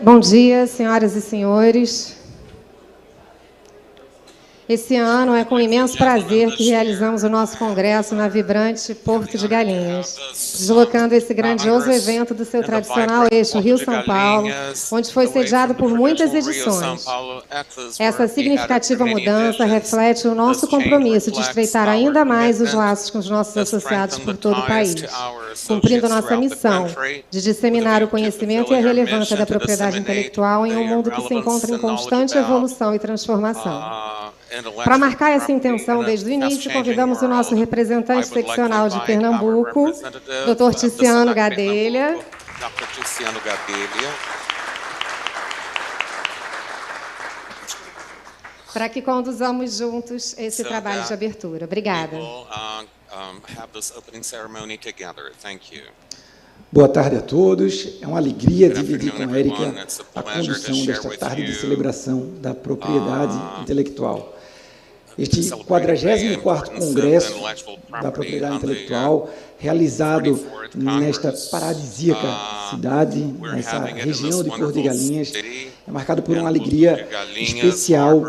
Bom dia, senhoras e senhores. Esse ano é com imenso prazer que realizamos o nosso congresso na vibrante Porto de Galinhas, deslocando esse grandioso evento do seu tradicional eixo Rio-São Paulo, onde foi sediado por muitas edições. Essa significativa mudança reflete o nosso compromisso de estreitar ainda mais os laços com os nossos associados por todo o país, cumprindo nossa missão de disseminar o conhecimento e a relevância da propriedade intelectual em um mundo que se encontra em constante evolução e transformação. Para marcar essa intenção desde o início, convidamos o nosso representante seccional de Pernambuco, Dr. Tiziano Gadelha, para que conduzamos juntos esse trabalho de abertura. Obrigada. Boa tarde a todos. É uma alegria dividir com a Érica a condução desta tarde de celebração da propriedade intelectual. Este 44º Congresso da Propriedade Intelectual, realizado nesta paradisíaca cidade, nessa região de Porto de Galinhas, é marcado por uma alegria especial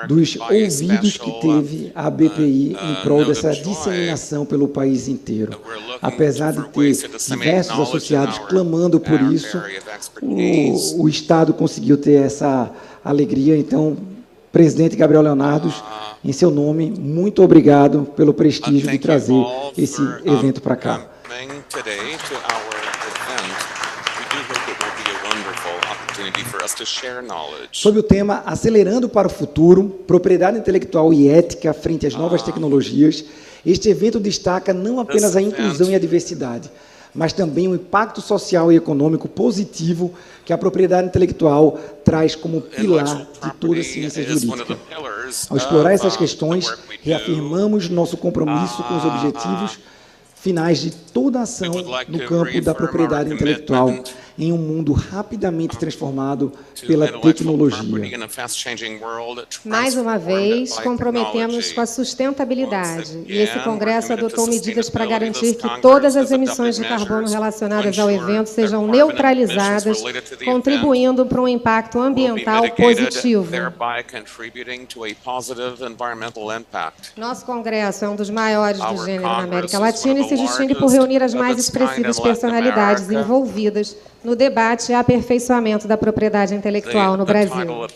dos ouvidos que teve a BPI em prol dessa disseminação pelo país inteiro. Apesar de ter diversos associados clamando por isso, o Estado conseguiu ter essa alegria. Então, presidente Gabriel Leonardo, em seu nome, muito obrigado pelo prestígio de trazer esse evento para cá. Sob o tema Acelerando para o Futuro, Propriedade Intelectual e Ética frente às novas tecnologias, este evento destaca não apenas a inclusão e a diversidade, mas também o impacto social e econômico positivo que a propriedade intelectual traz como pilar de toda a ciência jurídica. Ao explorar essas questões, reafirmamos nosso compromisso com os objetivos finais de toda a ação no campo da propriedade intelectual, em um mundo rapidamente transformado pela tecnologia. Mais uma vez, comprometemos com a sustentabilidade, e esse Congresso adotou medidas para garantir que todas as emissões de carbono relacionadas ao evento sejam neutralizadas, contribuindo para um impacto ambiental positivo. Nosso Congresso é um dos maiores do gênero na América Latina e se distingue por reunir as mais expressivas personalidades envolvidas no debate e aperfeiçoamento da propriedade intelectual no Brasil.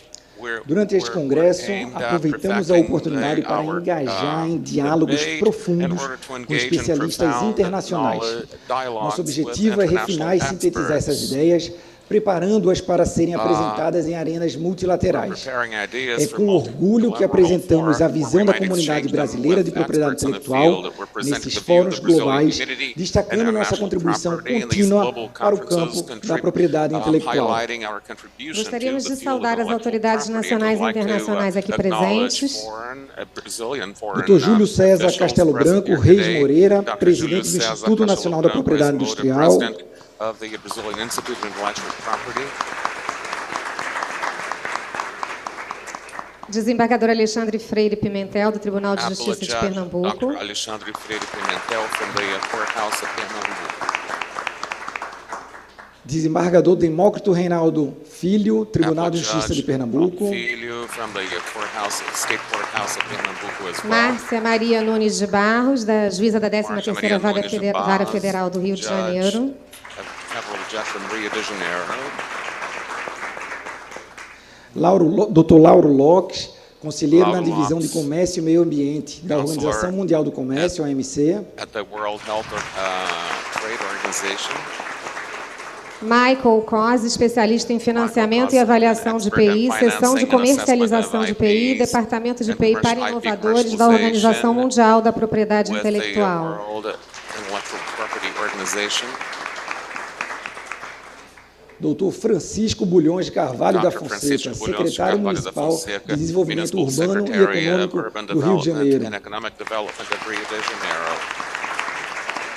Durante este congresso, aproveitamos a oportunidade para engajar em diálogos profundos com especialistas internacionais. Nosso objetivo é refinar e sintetizar essas ideias, preparando-as para serem apresentadas em arenas multilaterais. É com orgulho que apresentamos a visão da comunidade brasileira de propriedade intelectual nesses fóruns globais, destacando nossa contribuição contínua para o campo da propriedade intelectual. Gostaríamos de saudar as autoridades nacionais e internacionais aqui presentes. Dr. Júlio César Castelo Branco Reis Moreira, presidente do Instituto Nacional da Propriedade Industrial. Desembargador Alexandre Freire Pimentel, do Tribunal de Justiça de Pernambuco. Desembargador Demócrito Reinaldo Filho, Tribunal de Justiça de Pernambuco. Márcia Maria Nunes de Barros, da juíza da 13ª Vara Federal do Rio de Janeiro. Dr. Lauro Locke, conselheiro na Divisão de Comércio e Meio Ambiente da Organização Mundial do Comércio, OMC. Michael Cos, especialista em financiamento e avaliação de PI, seção de comercialização de PI, Departamento de PI para Inovadores da Organização Mundial da Propriedade Intelectual. Dr. Francisco Bulhões de Carvalho da Fonseca, secretário municipal de Desenvolvimento Urbano e Econômico do Rio de Janeiro.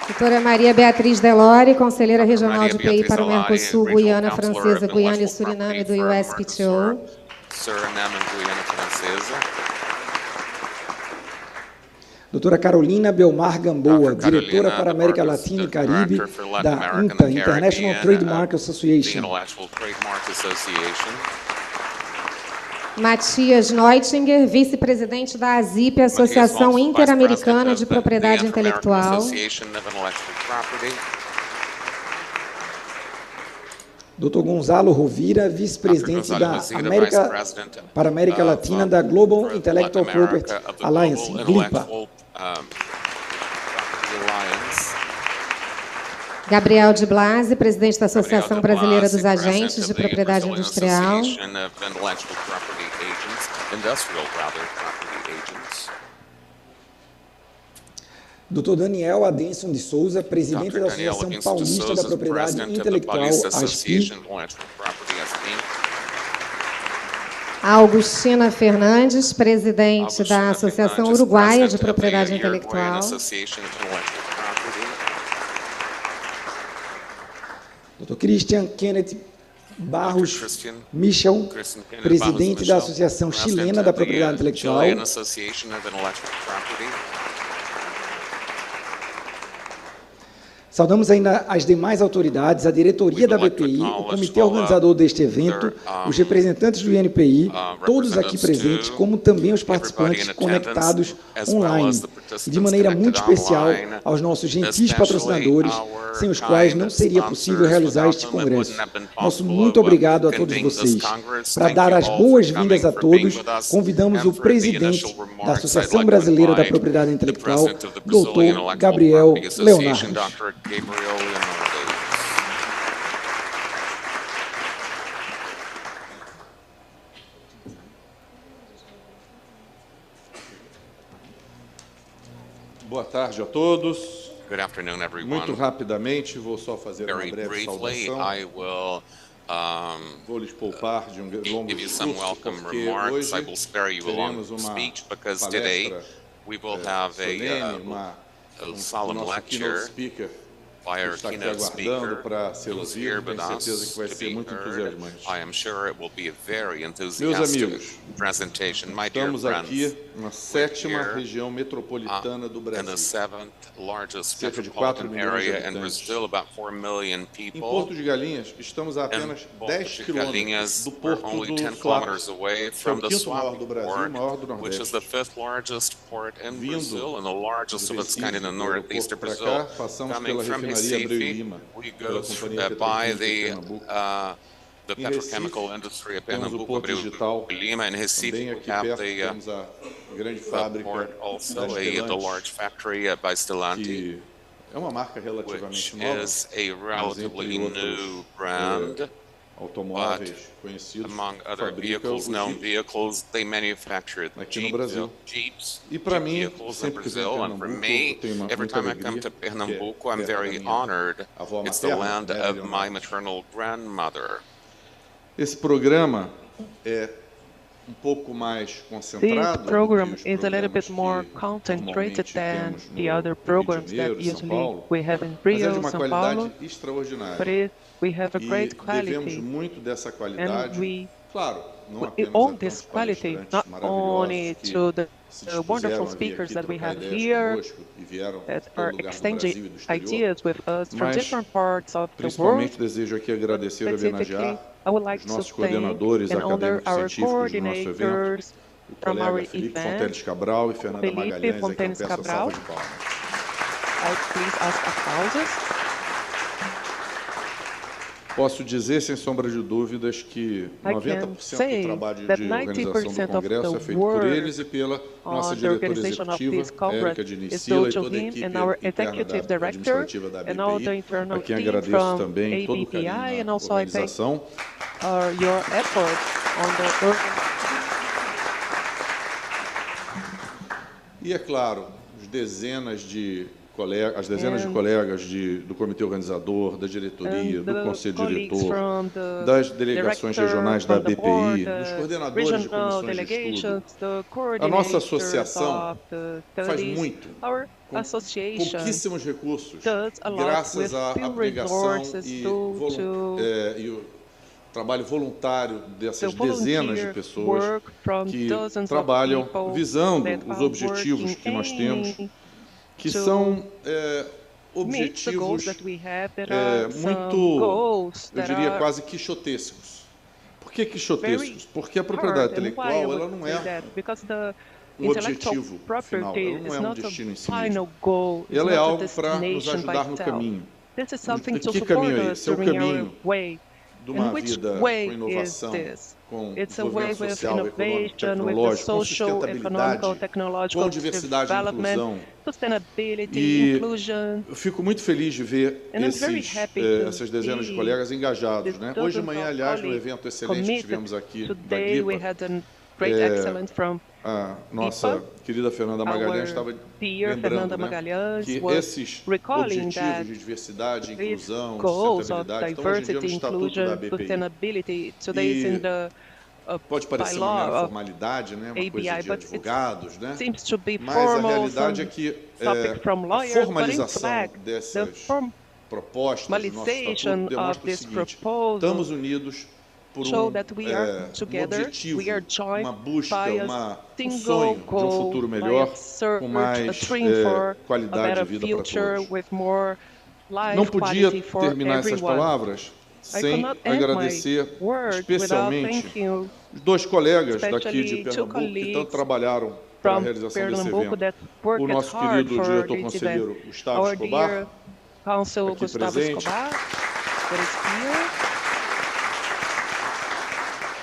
Doutora Maria Beatriz Delore, conselheira regional de PI para o Mercosul, Guiana Francesa, Guiana e Suriname do USPTO. Doutora Carolina Belmar Gamboa, diretora para a América Latina e Caribe da INTA, International Trademark Association. Matias Neutinger, vice-presidente da ASIP, Associação Interamericana de Propriedade Intelectual. Dr. Gonzalo Rovira, vice-presidente para a América Latina da Global Intellectual Property Alliance, GLIPA. Gabriel de Blasi, presidente da Associação Brasileira dos Agentes de Propriedade Industrial. Dr. Daniel Adenson de Souza, presidente da Associação Paulista da Propriedade Intelectual, ASPI. Augustina Fernandes, presidente da Associação Uruguaia de Propriedade Intelectual. Dr. Christian Kenneth Barros Michel, presidente da Associação Chilena da Propriedade Intelectual. Saudamos ainda as demais autoridades, a diretoria da BPI, o comitê organizador deste evento, os representantes do INPI, todos aqui presentes, como também os participantes conectados online. E de maneira muito especial aos nossos gentis patrocinadores, sem os quais não seria possível realizar este congresso. Nosso muito obrigado a todos vocês. Para dar as boas-vindas a todos, convidamos o presidente da Associação Brasileira da Propriedade Intelectual, Dr. Gabriel Leonardo. Boa tarde a todos. Good afternoon, everyone. Muito rapidamente, vou só fazer uma Very breve briefly, saudação. I will Vou lhes poupar de longo give you some discurso, welcome porque remarks. I hoje will spare you a long teremos uma speech because today palestra we will have solene, a o solemn nosso keynote lecture speaker by our está aqui keynote aguardando speaker, para ser who's ouvido. here Tenho with certeza us que vai to ser be muito heard. entusiasmante. I am sure it will be a very Meus enthusiastic amigos, presentation. My dear estamos friends, aqui na sétima here, região metropolitana do in the Brasil. seventh largest Cerca de 4 metropolitan milhões de area in habitantes. Brazil, about 4 million Em people. Porto de Galinhas, estamos a apenas 10 quilômetros do We're porto only do 10 Swap, kilometers away que é from o the quinto maior Swap do Brasil, port, maior do which is Nordeste. the fifth largest port in Vindo Brazil and the largest do of its kind in the Recife, do northeast aeroporto of para Brazil. cá, passamos Coming pela from refinaria Abreu Recife, Lima, we pela go Companhia by Petroquímica de Pernambuco. the Em petrochemical Recife, industry of temos o Pernambuco, Porto Abreu Digital. Lima. In Recife, Também we aqui have perto the temos a grande fábrica port also, da the Stellantis, large factory by Stellantis, que é uma marca which relativamente nova, is a relatively entre outros, new brand. automóveis conhecidos, Among other fabrica vehicles, os known Jeeps. vehicles, they manufacture Aqui no Brasil. Jeeps, E para Jeep mim, vehicles in sempre que venho Brazil, a and for Pernambuco, me, eu tenho every muita time I come alegria, to porque é Pernambuco, I'm terra da very minha honored. avó It's the materna, land Vera of my Leonardo. maternal grandmother. Esse programa é pouco mais concentrado. This program do que os is a little bit programas more que concentrated normalmente than temos no the other Rio de programs that Janeiro, São usually Paulo, we have in mas é de Rio, uma São qualidade Paulo, extraordinária. but we have a E great devemos quality, muito dessa qualidade, and we claro, não apenas own a this tantos quality palestrantes not maravilhosos only que to the se wonderful dispuseram a vir speakers aqui that we trocar have ideias here conosco e vieram de that todo are lugar do Brasil e exchanging do exterior. ideas with us from Mas, different parts of the world. Principalmente desejo aqui agradecer e Specifically, homenagear I would like os to nossos thank coordenadores and honor acadêmicos our científicos do nosso evento, coordinators o from our colega Felipe event. Fonteles Cabral e Fernanda Felipe Magalhães, a quem eu Fonteles peço a Cabral. salva de palmas. I please ask applauses. Posso dizer, sem sombra de dúvidas, que I 90% can say do trabalho that de organização 90% do of Congresso the é feito por work eles e pela nossa the diretora organization of executiva, this congress Érica de is Nicila, due e to toda a him equipe and our interna executive da director administrativa da and all the BPI, internal a quem team agradeço from também todo o ABPI, carinho and na also I thank organização. your efforts on the E, é claro, as dezenas de colegas do comitê organizador, da diretoria, do conselho diretor, das delegações regionais da BPI, dos coordenadores de comissões de estudo. A nossa associação faz muito com pouquíssimos recursos, graças à abnegação e trabalho voluntário dessas the dezenas de volunteer pessoas work from que dozens of trabalham people visando that os are objetivos working que nós temos, que to são meet the goals objetivos that we have. There are some muito, goals eu that diria, are quase quixotescos. Por que very quixotescos? Porque a hard, propriedade and why I intelectual ela would não say é that? Because the o intellectual objetivo final, property ela não is é um not a destino em si final mesmo. goal, it's Ela é not a algo para nos destination by ajudar no itself. caminho. This is something to Que support caminho é us esse? É o during our caminho way. de uma And which vida way com is inovação, this? com It's a way desenvolvimento with social, econômico, innovation, with the tecnológico, com social, economical, sustentabilidade, technological com diversidade e development, inclusão. sustainability, E inclusion. eu fico muito feliz de ver And I'm very happy to essas dezenas de see colegas engajados, these né? dozens Hoje de of manhã, aliás, no colleagues evento excelente que tivemos aqui da Today we GRIPA, had a great excellence from a nossa querida Fernanda Magalhães estava dear lembrando, Fernanda né, Magalhães que was esses recalling objetivos that de diversidade, these inclusão, goals of sustentabilidade estão hoje em dia no diversity, Estatuto da inclusion, BPI. sustainability, today is in the Pode parecer uma bylaw mera of formalidade, né, uma coisa ABI, de but it advogados, né? seems to be Mas a formal, realidade some é que topic from a lawyers, but in formalização fact, the dessas propostas do nosso formalization estatuto of demonstra o this seguinte: proposal estamos unidos por show that we are um together, objetivo, we are joined uma busca, by a um single sonho de um goal, futuro by melhor, a search, com a mais dream for a qualidade better de vida para future todos. with more life Não podia quality for terminar essas everyone. palavras I sem cannot end agradecer my word without especialmente thanking os dois colegas daqui especially de two Pernambuco que colleagues tanto trabalharam para a from realização desse Pernambuco evento. that O worked nosso hard querido for diretor this conselheiro event. Gustavo Our Escobar, dear Council aqui Gustavo presente. Escobar, that is here,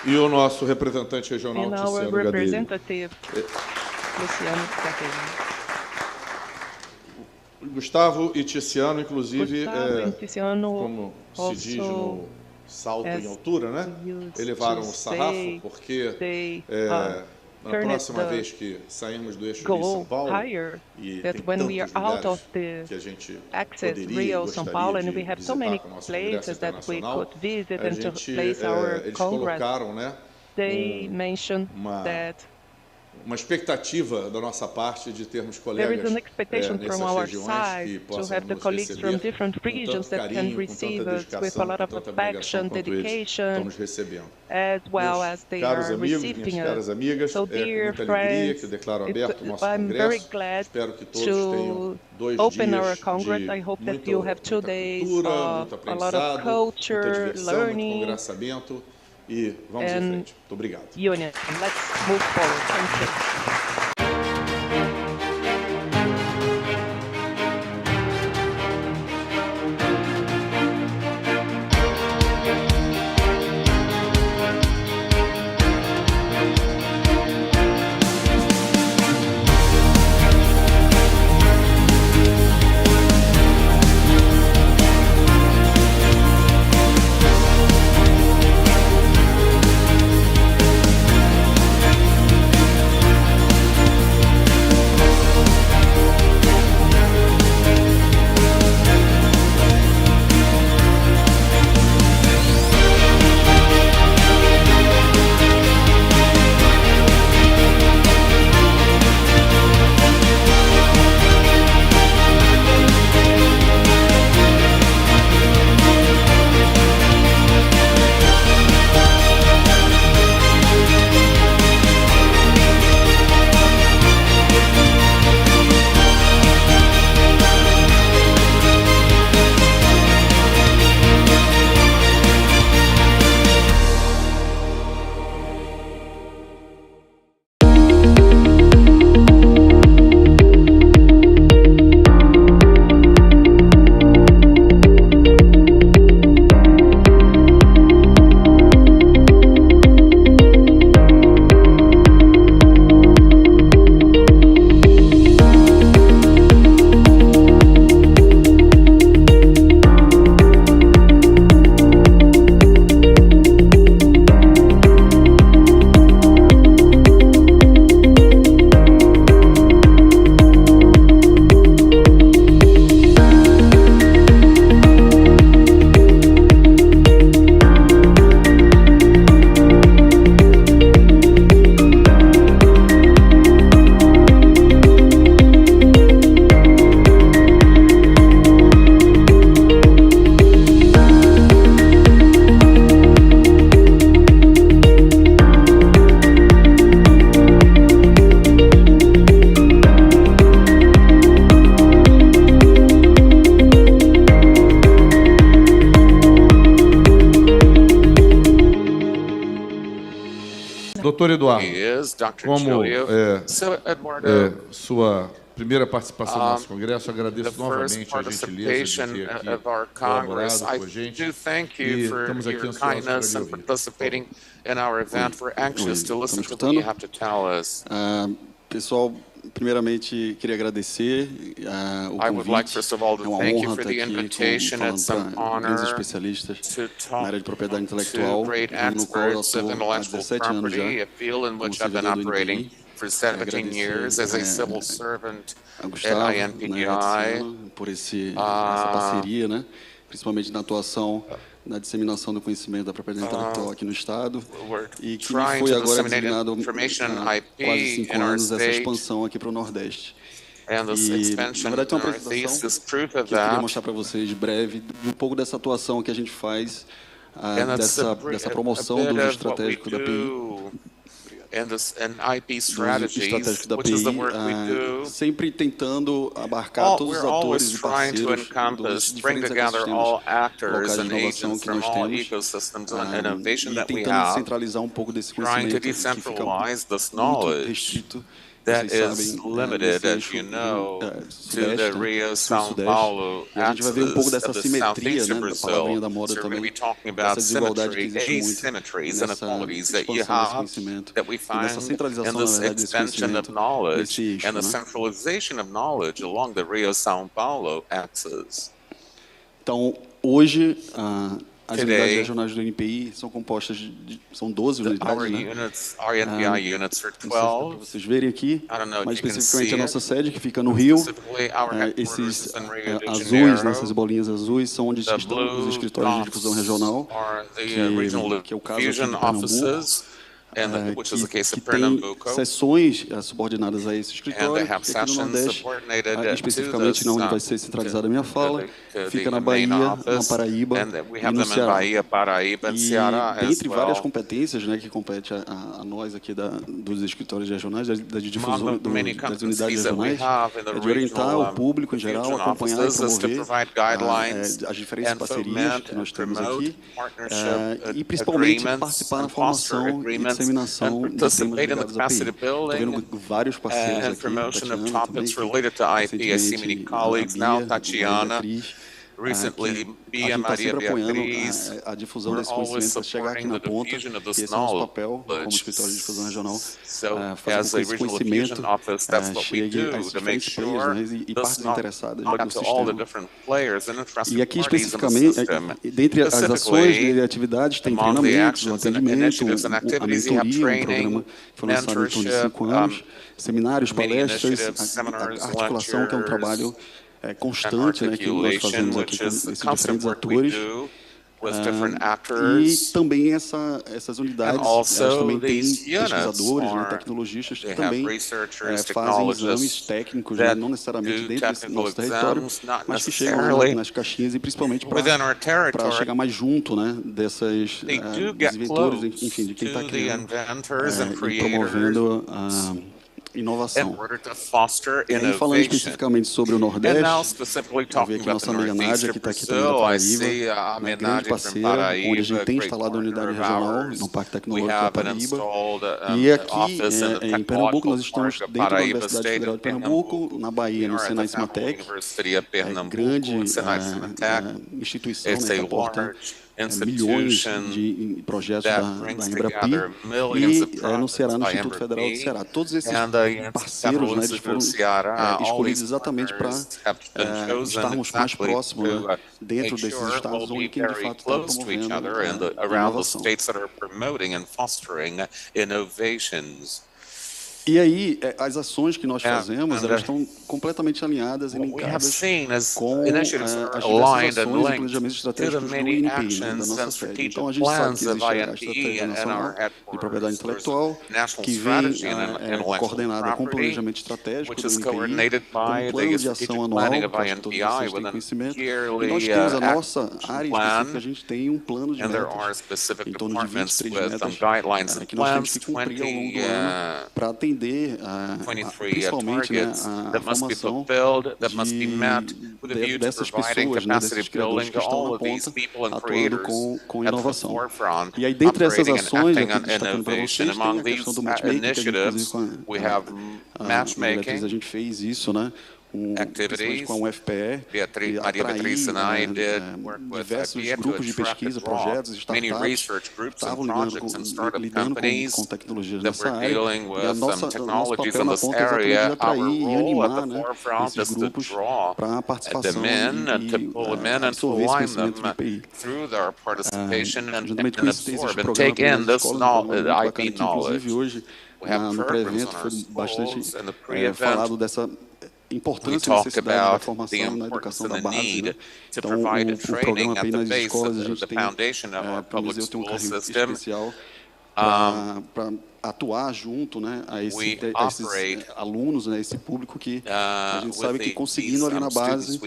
e o nosso representante regional, and our Tiziano Gadelha. representative, Luciano Gadelha. Gustavo e Tiziano, inclusive, Gustavo and Tiziano como se diz also, no salto as em altura, né? used Elevaram to o sarrafo, say, porque they na turned próxima the vez que sairmos do eixo Rio-São go Paulo, higher, e that tem when we tantos are out lugares of the que a gente access poderia e Rio, São gostaria Paulo, and de we have so visitar many com o nosso congresso places that we internacional, could visit a and to gente, place our eles congress. colocaram, né, They mentioned that uma expectativa da nossa parte de termos there is colegas an expectation from nessas our regiões que side to possam have the nos colleagues from receber different com regions tanto that can carinho, com receive tanta us with a dedicação, lot com of tanta abnegação affection, quanto eles estão dedication, nos recebendo. as well Meus as they caros are amigos, receiving minhas caras us. amigas, So, é com dear muita alegria friends, que eu declaro aberto o nosso I'm very congresso. glad Espero que todos to tenham 2 open our dias congress. de I hope that muita, you have 2 muita days cultura, of muito a lot of aprendizado, culture, muita diversão, learning, muito congraçamento e vamos em and frente. Muito obrigado. union. Let's move forward. Thank you. Doutor Eduardo, He is, Dr. como Giulio. So, Eduardo, sua primeira participação no nosso congresso, the agradeço first novamente a gentileza de participation ter aqui of our Congress, colaborado I com a gente. do thank E you for estamos aqui your ansiosos para kindness lhe and ouvir. participating in our event. We're anxious to listen to what escutando? you have to tell us. Pessoal, primeiramente queria agradecer o I would like, convite. first of all, to É uma thank you honra for estar the aqui invitation. It's falando an para grandes honor especialistas to na talk área de propriedade to intelectual, great no qual eu experts of atuo há intellectual 17 anos já, property, a field in como which I've been servidor do operating INPI. for 17 years as a civil Agradecer servant a at Gustavo, né, INPI. Tiziano, por essa parceria, né, principalmente na atuação na disseminação do conhecimento da propriedade intelectual aqui no Estado, e que me trying foi to agora disseminate designado information há IP quase 5 in our anos essa state. expansão aqui para o Nordeste. And this E, expansion na verdade, tem in uma the Northeast apresentação is proof of que eu queria that. mostrar para vocês breve, um pouco dessa atuação que a gente faz, And that's dessa promoção a do bit uso of what we estratégico da PI. do and IP Do uso strategies, estratégico da which is the PI, work we do. sempre tentando abarcar todos os We're atores always e trying to parceiros encompass, dos bring diferentes together all ecossistemas actors locais de and inovação agents que nós from all temos, ecosystems and innovation e that we tentando have, centralizar um pouco desse trying to conhecimento que fica decentralize this muito knowledge restrito, that vocês is sabem, limited, nesse as eixo you know, to sudeste, the né, Rio, São sul-sudeste, Paulo e a gente vai ver um pouco axis dessa of the simetria, southeastern né, da palavrinha Brazil. da moda So we're going to também, be talking about dessa desigualdade que symmetry, existe muito asymmetries, nessa inequalities that you expansão desse have, conhecimento that we e dessa find centralização, in na this verdade, desse expansion of conhecimento knowledge nesse eixo, and the né? centralization of knowledge along the Rio, São Paulo axis. Então, hoje, as Today, unidades regionais do NPI são compostas são 12 Our unidades, né? units, our NPI units are Não sei se dá para 12. vocês verem aqui, I don't know if mas you can especificamente see a it. nossa sede, que fica no Rio. Specifically, our headquarters Esses is in Rio de azuis, Janeiro. né, essas bolinhas azuis, são onde The estão os blue escritórios de difusão regional, are the regional que é o caso aqui de diffusion Pernambuco, offices, which is the case que of tem Pernambuco. sessões subordinadas a esse And escritório, they que have aqui no sessions Nordeste, subordinated especificamente to onde this, vai ser centralizada a minha fala, to fica na the main Bahia, na office, Paraíba and we e have no them in Ceará. Bahia, Paraíba, and E Ceará as dentre várias well. competências, né, que compete a nós aqui dos escritórios regionais, da difusão Among the many das unidades competencies that we regionais, have in the é de orientar regional o público em geral, diffusion acompanhar e offices is to promover provide guidelines as diferentes and parcerias foment que nós and temos promote aqui, partnership e principalmente agreements participar na and foster formação e agreements disseminação and de temas participate in the ligados à capacity PI. Estou building vendo vários parceiros and aqui, promotion of Tatiana topics também, related to IP. I see many recentemente colleagues a now, Bia, Tatiana, Beatriz, recently que a Bia gente está Maria sempre apoiando Beatriz. a difusão We're desse always conhecimento para chegar aqui supporting na the ponta, diffusion of que this esse é o nosso papel como knowledge. escritório de difusão regional, So, fazer as com a que esse regional conhecimento diffusion office, that's what we chegue do a esses to make diferentes sure players, né, e this partes interessadas knowledge do to all the sistema. different players and interested E aqui parties in the especificamente, system. dentre as ações Specifically, e atividades, tem among the treinamentos, o actions and atendimento, initiatives and a activities, you have mentoria, um programa training, que foi lançado em torno de mentorship, 5 anos, seminários, many palestras, initiatives, a seminars, articulação, que é um trabalho and constante, né, que nós articulation, fazemos aqui which com is esses the constant diferentes work we atores. do with different E actors. também essas unidades, And elas also também têm these units pesquisadores, né, are, tecnologistas que they have também researchers, fazem exames technologists técnicos, né, that não necessariamente do dentro desse technical nosso território, exams, not mas que chegam necessarily nas caixinhas e principalmente within our para territory. chegar mais junto, né, desses They do dos get inventores, close enfim, de quem está to the criando inventors and e creators promovendo a in inovação. order to foster E aí, falando innovation. especificamente sobre o And now Nordeste, specifically eu vi talking aqui about the nossa amiga Northeast Nádia, of que está aqui também da Brazil, I see Paraíba, a né, grande Nádia from parceira, onde a Paraíba, gente tem great instalado a unidade partner of regional ours. no Parque We Tecnológico da have an Paraíba. installed E aqui, office in the em Pernambuco, nós Technological estamos Park of dentro da Paraíba, Universidade State Federal of de Pernambuco, na Bahia, We no are at Senai the Federal Cimatec, University of Pernambuco, grande Senai Cimatec. instituição, It's né, que a aporta large milhões institution de projetos that da brings Embrapi together millions of e no Ceará, no projects by Instituto Federal do Embrapi. Ceará. Todos esses And the parceiros, né, eles foram all escolhidos these exatamente para partners have been chosen estarmos mais exactly próximos, to né, dentro make desses sure estados we'll be onde quem de very fato está close to each promovendo other and a around the inovação. states that are promoting and fostering innovations. E aí, as ações que nós fazemos, and elas estão completamente alinhadas e What we have linkadas seen as com initiatives as are diversas aligned and ações e linked planejamentos to the estratégicos do many INPI, né, da actions nossa and sede. strategic Então, a gente sabe plans que of existe a INPE Estratégia and Nacional our de Propriedade headquarters. There's Intelectual, National que vem Strategy and Intellectual coordenada com o Property, planejamento estratégico which do is INPI, coordinated com by um the plano de strategic ação anual, planning que of acho que todos vocês INPI têm with a conhecimento, e yearly nós temos a nossa action área plan, específica, a gente tem um plano de and there are metas specific em torno de departments 23 with some metas guidelines and que nós temos plans, que cumprir ao longo 20 do ano para atender atender principalmente, né, a formação dessas pessoas, né, desses criadores que estão na ponta, atuando com inovação. E aí, dentre essas ações, aqui destacando para vocês, tem a questão do matchmaking, que a gente, inclusive, com a gente fez isso, né? Principalmente com a UFPE, e atrair diversos grupos de pesquisa, projetos, startups, estavam lidando com tecnologias nessa área, e nosso papel na ponta é exatamente de atrair e animar, né, esses grupos para a participação e absorver esse conhecimento do IPI. Juntamente com isso, tem esses programas das escolas, muito bacana, que inclusive hoje, no pré-evento, foi bastante falado dessa importância e necessidade da formação na educação da base, né? Então, o programa API nas escolas, a gente tem, para o museu tem um carinho especial para atuar junto, né, a esses alunos, né, esse público que a gente sabe que conseguindo ali na base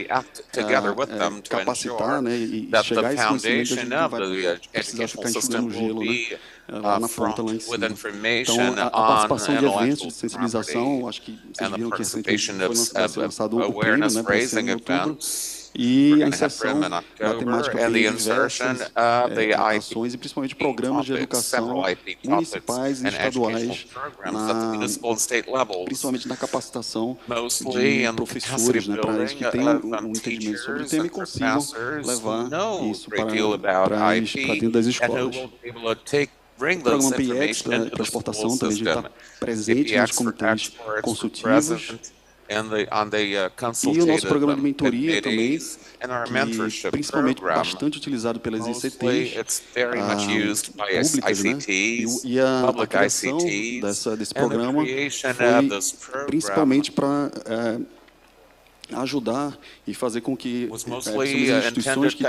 capacitar, né, e chegar a esse conhecimento, a gente não vai precisar ficar enxugando o gelo, né, lá na ponta, lá em cima. Então, a participação de eventos de sensibilização, acho que vocês viram que recentemente foi lançado o prêmio, né, para esse ano em outubro, e a inserção da temática API em diversas ações e principalmente programas de educação municipais e estaduais, principalmente na capacitação de professores, né, para eles que tenham um entendimento sobre o tema e consigam levar isso para dentro das escolas. O programa APIX para exportação também a gente está presente nos comitês consultivos. E o nosso programa de mentoria também, que principalmente bastante utilizado pelas ICTs públicas, né? E a criação desse programa foi principalmente para ajudar e fazer com que as instituições que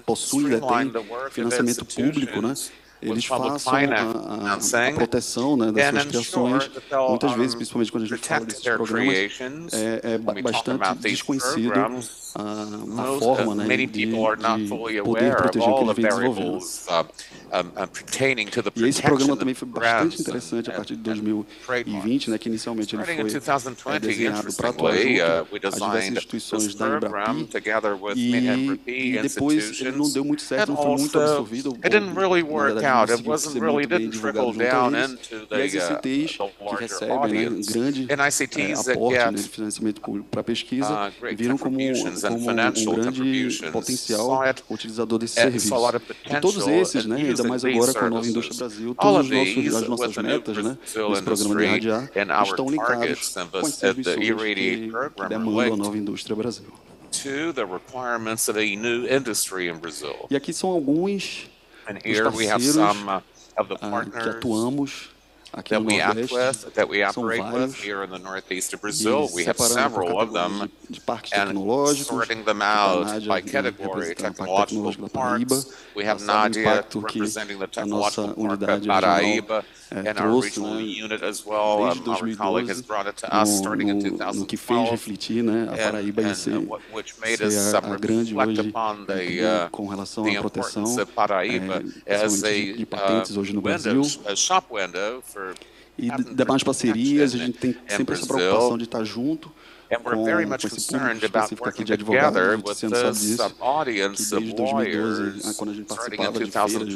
possuem, têm financiamento público, né, eles façam a proteção, né, das suas criações. Muitas vezes, principalmente quando a gente fala desses programas, é bastante desconhecido a forma, né, de poder proteger o que eles vêm desenvolvendo. E esse programa também foi bastante interessante a partir de 2020, né, que inicialmente ele foi desenhado para atuar junto às diversas instituições da Embrapi, e depois ele não deu muito certo, não foi muito absorvido. It wasn't really didn't trickle down into the ICTs que recebem, né, um grande aporte de financiamento público para pesquisa, viram como um grande potencial utilizador desse serviço. E todos esses, né, ainda mais agora com a Nova Indústria Brasil, todas as nossas metas, né, nesse programa de irradiar, estão linkados com as serviços que demandam a Nova Indústria Brasil. E aqui são alguns dos parceiros que atuamos aqui no Nordeste, são vários, e separando por categorias de parques tecnológicos, a Nádia representando o Parque Tecnológico da Paraíba, a Sala de Impacto que a nossa unidade regional trouxe, né, desde 2012, no que fez refletir, né, a Paraíba em ser a grande hoje com relação à proteção, principalmente de patentes hoje no Brasil. E demais parcerias, a gente tem sempre essa preocupação de estar junto com esse público específico aqui de advogados, a gente sempre sabe disso, que desde 2012, quando a gente participava de feiras de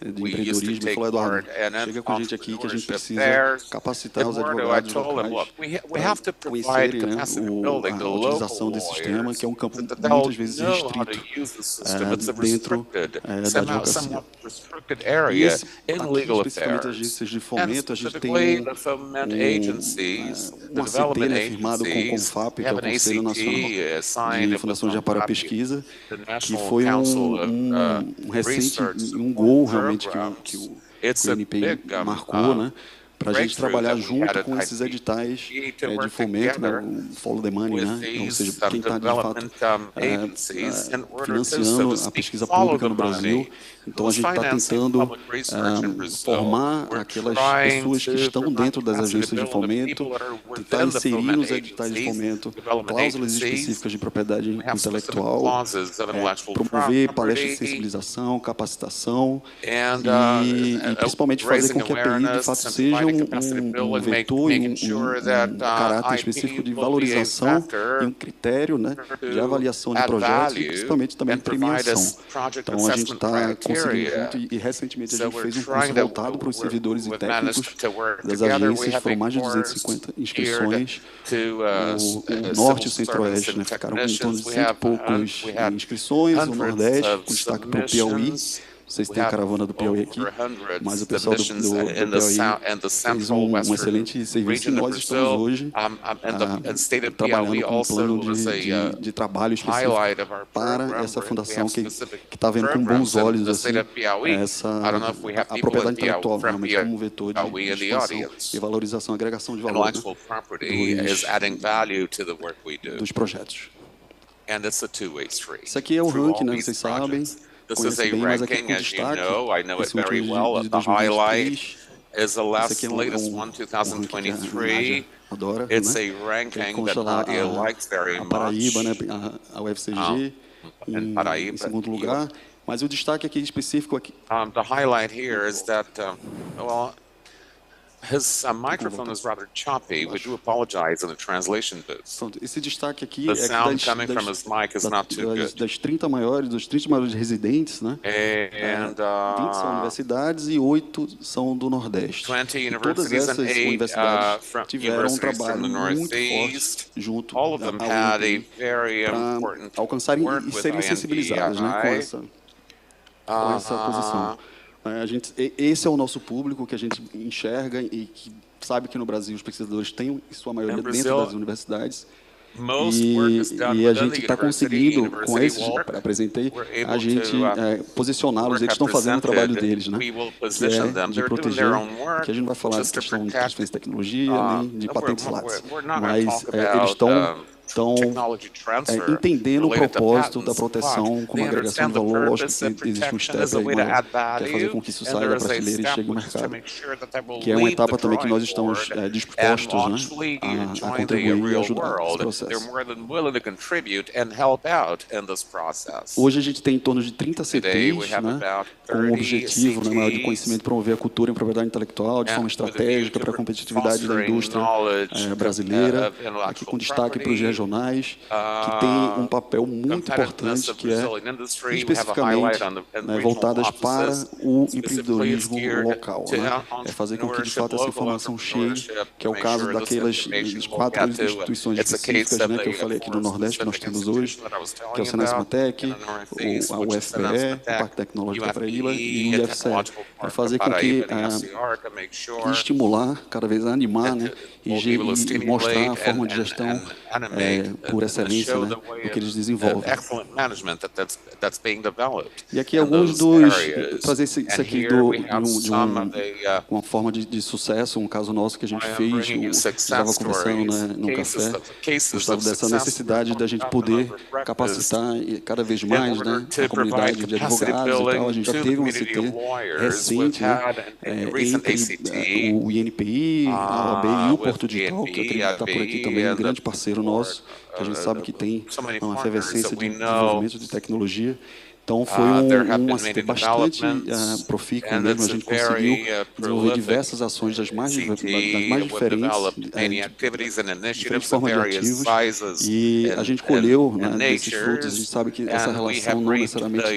empreendedorismo, ele falou, Eduardo, chega com a gente aqui que a gente precisa capacitar os advogados locais para conhecerem, né, a utilização desse sistema, que é um campo muitas vezes restrito dentro da advocacia. E esse, aqui, especificamente as agências de fomento, a gente tem um ACT, né, firmado com o CONFAP, que é o Conselho Nacional de Fundação de Amparo à Pesquisa, que foi um recente, um gol realmente que o INPI marcou, né, para a gente trabalhar junto com esses editais de fomento, né, o Follow the Money, né, ou seja, quem está de fato financiando a pesquisa pública no Brasil. Então a gente está tentando formar aquelas pessoas que estão dentro das agências de fomento, tentar inserir nos editais de fomento cláusulas específicas de propriedade intelectual, promover palestras de sensibilização, capacitação e principalmente fazer com que a API de fato seja vetor e caráter específico de valorização e um critério, né, de avaliação de projetos e principalmente também de premiação. Então, a gente está conseguindo junto e recentemente a gente fez um curso voltado para os servidores e técnicos das agências, foram mais de 250 inscrições. O Norte e o Centro-Oeste, né, ficaram com em torno de 100 e poucos inscrições, o Nordeste, com destaque para o Piauí. Vocês têm a caravana do Piauí aqui, mas o pessoal do Piauí fez um excelente serviço e nós estamos hoje trabalhando com um plano de trabalho específico para essa fundação que está vendo com bons olhos assim, a propriedade intelectual realmente como um vetor de expansão e valorização, agregação de valor, né, dos projetos. Isso aqui é o ranking, né, vocês sabem. This is a ranking, as you know. I know it very well. The highlight is the latest one, 2023. It's a ranking that Nadia likes very much. Paraíba, né, a UFCG, em segundo lugar. Mas o destaque aqui específico aqui. The highlight here is that, well, his microphone is rather choppy. We do apologize in the translation booth. Esse destaque aqui the sound coming from his mic is not too good. Das 30 maiores residentes, né? 20 são universidades e 8 são do Nordeste. 20 todas essas universidades tiveram um trabalho muito forte junto all of them had a very important alcançarem e serem sensibilizadas, né, com essa posição. Esse é o nosso público que a gente enxerga e que sabe que no Brasil os pesquisadores têm, em sua maioria, dentro das universidades. E a gente está conseguindo, com esses que apresentei, a gente posicioná-los, eles estão fazendo o trabalho deles, né? Que é de proteger, que a gente não vai falar de questão de transferência de tecnologia, nem de patentes lattes, mas eles estão entendendo o propósito da proteção como agregação de valor. Lógico que existe um step aí, que é fazer com que isso saia da prateleira e chegue ao mercado, que é uma etapa também que nós estamos dispostos, né, a contribuir e ajudar nesse processo. Hoje a gente tem em torno de 30 CPIs, né, com o objetivo, na maior de conhecimento, promover a cultura em propriedade intelectual de forma estratégica para a competitividade da indústria brasileira, aqui com destaque para os regionais, que tem um papel muito importante, que é especificamente, né, voltadas para o empreendedorismo local, né? É fazer com que, de fato, essa informação chegue, que é o caso daquelas 4 instituições específicas, né, que eu falei aqui no Nordeste, que nós temos hoje, que é o Senesmatec, a UFPE, o Parque Tecnológico da Paraíba e o IFCE. É fazer com que estimular, cada vez animar, né, e mostrar a forma de gestão por excelência, né, do que eles desenvolvem. E aqui alguns dos... trazer isso aqui de uma forma de sucesso, um caso nosso que a gente fez, estava conversando, né, num café, Gustavo, dessa necessidade da gente poder capacitar cada vez mais, né, a comunidade de advogados e tal. A gente já teve um CT recente, né, entre o INPI, a OAB e o Porto Digital, que eu acredito que está por aqui também, um grande parceiro nosso, que a gente sabe que tem uma efervescência de desenvolvimento de tecnologia. Então, foi um ACT bastante profícuo mesmo. A gente conseguiu desenvolver diversas ações das mais diferentes formas de ativos, e a gente colheu, né, desses frutos. A gente sabe que essa relação não necessariamente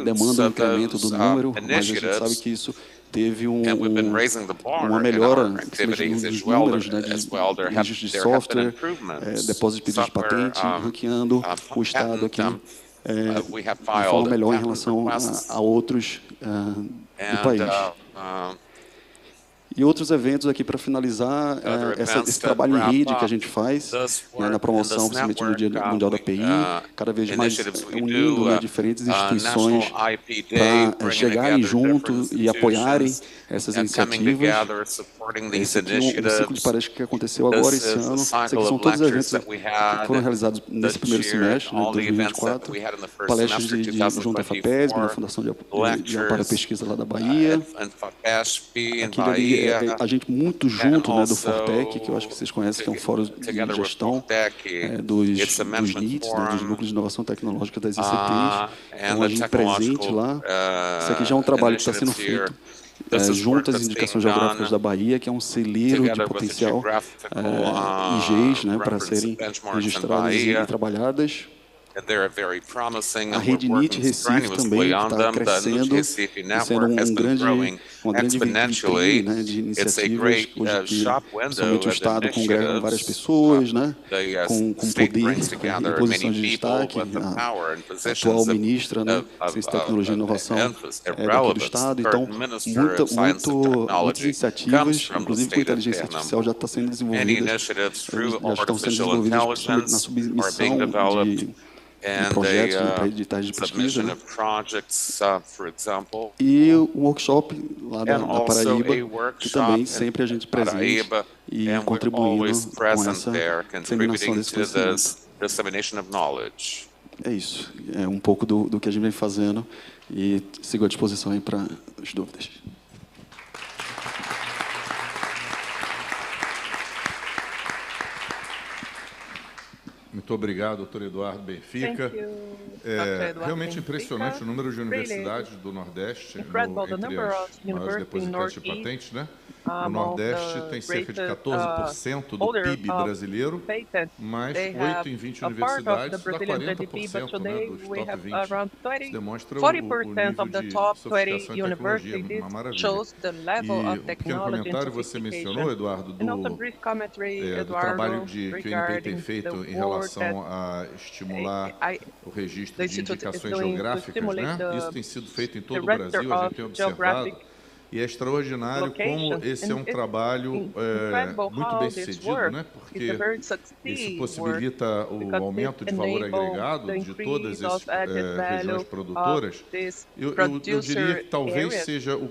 demanda um incremento do número, mas a gente sabe que isso teve uma melhora nos números, né, de registros de software, depósito de pedidos de patente, ranqueando o Estado aqui de forma melhor em relação a outros do país. E outros eventos aqui para finalizar, esse trabalho em rede que a gente faz, né, na promoção, principalmente no Dia Mundial da API, cada vez mais unindo, né, diferentes instituições para chegarem junto e apoiarem essas iniciativas. Esse aqui é um ciclo de palestras que aconteceu agora esse ano. Esses aqui são todos os eventos que foram realizados nesse primeiro semestre, né, de 2024. Palestras junto à FAPESB, na Fundação de Amparo à Pesquisa lá da Bahia. Aquilo ali a gente muito junto, né, do Fortec, que eu acho que vocês conhecem, que é um fórum de gestão dos NITs, né, dos Núcleos de Inovação Tecnológica das ICPs, então a gente presente lá. Isso aqui já é um trabalho que está sendo feito junto às indicações geográficas da Bahia, que é um celeiro de potencial IGs, né, para serem registradas e trabalhadas. A rede NIT Recife também está crescendo, sendo uma grande vitrine, né, de iniciativas, hoje principalmente o Estado congrega várias pessoas, né, com poder em posição de destaque. A atual ministra, né, Ciência, Tecnologia e Inovação aqui do Estado. Então, muitas iniciativas, inclusive com inteligência artificial, já está sendo desenvolvidas, já estão sendo desenvolvidas principalmente na submissão de projetos, né, para editais de pesquisa, né? E o workshop lá da Paraíba, que também sempre a gente presente e contribuindo com essa disseminação desse conhecimento. É isso, é um pouco do que a gente vem fazendo e sigo à disposição aí para as dúvidas. Muito obrigado, doutor Eduardo Benfica. Realmente impressionante o número de universidades do Nordeste, entre as maiores depositantes de patentes, né? O Nordeste tem cerca de 14% do PIB brasileiro, mas 8 em 20 universidades dá 40%, né, dos top 20. Isso demonstra o nível de sofisticação e tecnologia, uma maravilha. E um pequeno comentário, você mencionou, Eduardo, do trabalho que o INPI tem feito em relação a estimular o registro de indicações geográficas, né? Isso tem sido feito em todo o Brasil, a gente tem observado. E é extraordinário como esse é um trabalho muito bem sucedido, né? Porque isso possibilita o aumento de valor agregado de todas as regiões produtoras. Eu diria que talvez seja o